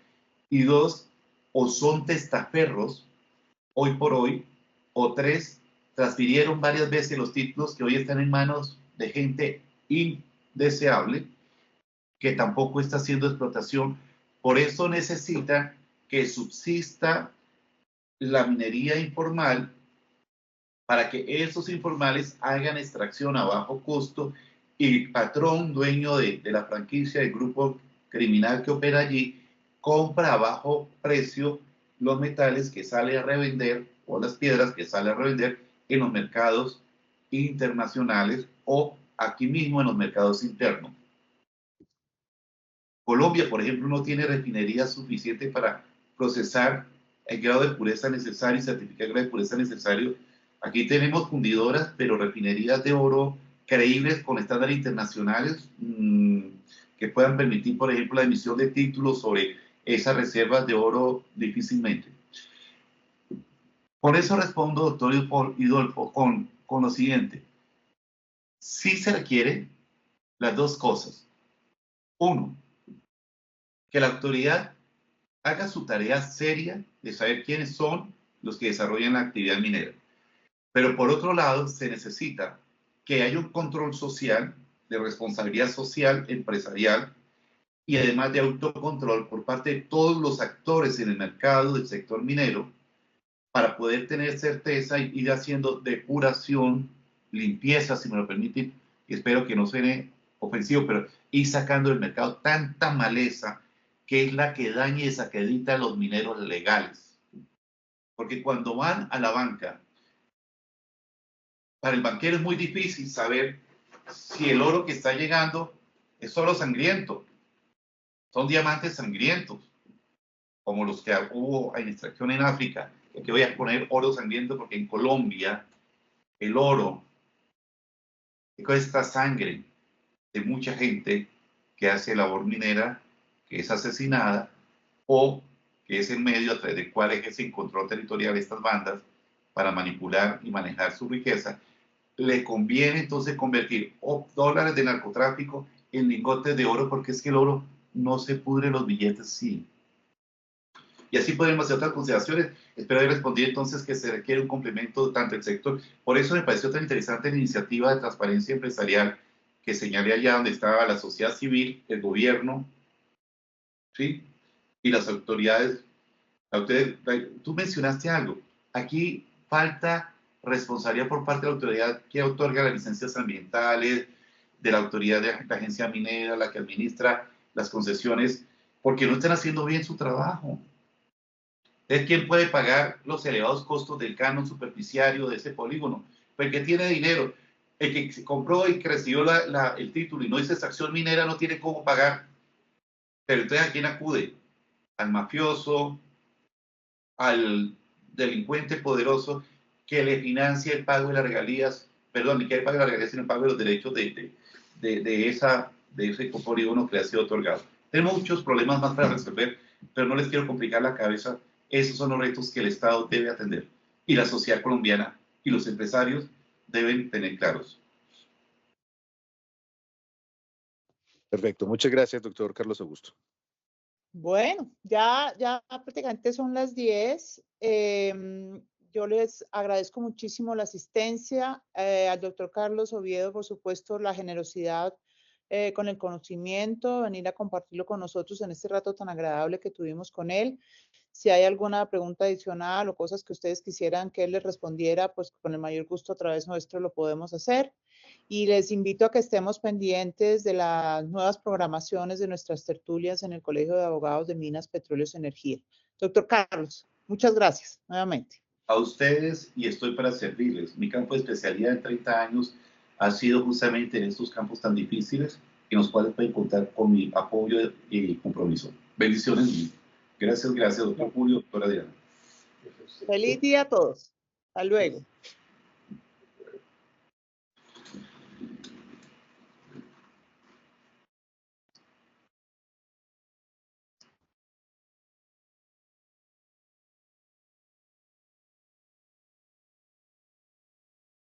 Y dos, o son testaferros hoy por hoy, o tres, transfirieron varias veces los títulos que hoy están en manos de gente indeseable que tampoco está haciendo explotación. Por eso necesita que subsista la minería informal para que esos informales hagan extracción a bajo costo y el patrón dueño de la franquicia del grupo criminal que opera allí compra a bajo precio los metales que sale a revender o las piedras que sale a revender en los mercados internacionales o aquí mismo en los mercados internos. Colombia, por ejemplo, no tiene refinería suficiente para procesar el grado de pureza necesario y certificar el grado de pureza necesario. Aquí tenemos fundidoras, pero refinerías de oro creíbles con estándares internacionales que puedan permitir, por ejemplo, la emisión de títulos sobre esas reservas de oro difícilmente. Por eso respondo, doctor Idolfo, con lo siguiente. Sí se requiere las dos cosas. Uno, que la autoridad haga su tarea seria de saber quiénes son los que desarrollan la actividad minera. Pero por otro lado, se necesita que haya un control social, de responsabilidad social, empresarial, y además de autocontrol por parte de todos los actores en el mercado del sector minero, para poder tener certeza y ir haciendo depuración, limpieza, si me lo permiten, y espero que no suene ofensivo, pero ir sacando del mercado tanta maleza que es la que daña y desacredita a los mineros legales. Porque cuando van a la banca, para el banquero es muy difícil saber si el oro que está llegando es oro sangriento. Son diamantes sangrientos, como los que hubo en extracción en África. Aquí voy a poner oro sangriento porque en Colombia el oro es esta sangre de mucha gente que hace labor minera, que es asesinada o que es el medio a través del cual ejercen control territorial de estas bandas para manipular y manejar su riqueza. Le conviene entonces convertir dólares de narcotráfico en lingotes de oro porque es que el oro no se pudre, los billetes sí. Y así podemos hacer otras consideraciones. Espero haber respondido entonces que se requiere un complemento tanto del sector. Por eso me pareció tan interesante la iniciativa de transparencia empresarial que señalé allá donde estaba la sociedad civil, el gobierno, ¿sí? Y las autoridades. Tú mencionaste algo. Aquí falta responsabilidad por parte de la autoridad que otorga las licencias ambientales, de la autoridad de la agencia minera, la que administra las concesiones, porque no están haciendo bien su trabajo. ¿Es quién puede pagar los elevados costos del canon superficiario de ese polígono? Pues el que tiene dinero, el que se compró y que recibió el título y no hizo extracción minera no tiene cómo pagar. Pero entonces, ¿a quién acude? Al mafioso, al delincuente poderoso que le financia el pago de las regalías, perdón, ni que pague las regalías, sino el pago de los derechos de ese polígono que le ha sido otorgado. Tenemos muchos problemas más para resolver, pero no les quiero complicar la cabeza. Esos son los retos que el Estado debe atender y la sociedad colombiana y los empresarios deben tener claros. Perfecto. Muchas gracias, doctor Carlos Augusto. Bueno, ya prácticamente son las 10. Yo les agradezco muchísimo la asistencia, al doctor Carlos Oviedo, por supuesto, la generosidad con el conocimiento, venir a compartirlo con nosotros en este rato tan agradable que tuvimos con él. Si hay alguna pregunta adicional o cosas que ustedes quisieran que él les respondiera, pues con el mayor gusto a través nuestro lo podemos hacer. Y les invito a que estemos pendientes de las nuevas programaciones de nuestras tertulias en el Colegio de Abogados de Minas, Petróleos y Energía. Doctor Carlos, muchas gracias nuevamente. A ustedes, y estoy para servirles. Mi campo de especialidad en 30 años ha sido justamente en estos campos tan difíciles en los cuales pueden contar con mi apoyo y compromiso. Bendiciones. Gracias, doctor Julio, doctora Diana. Feliz día a todos. Hasta luego.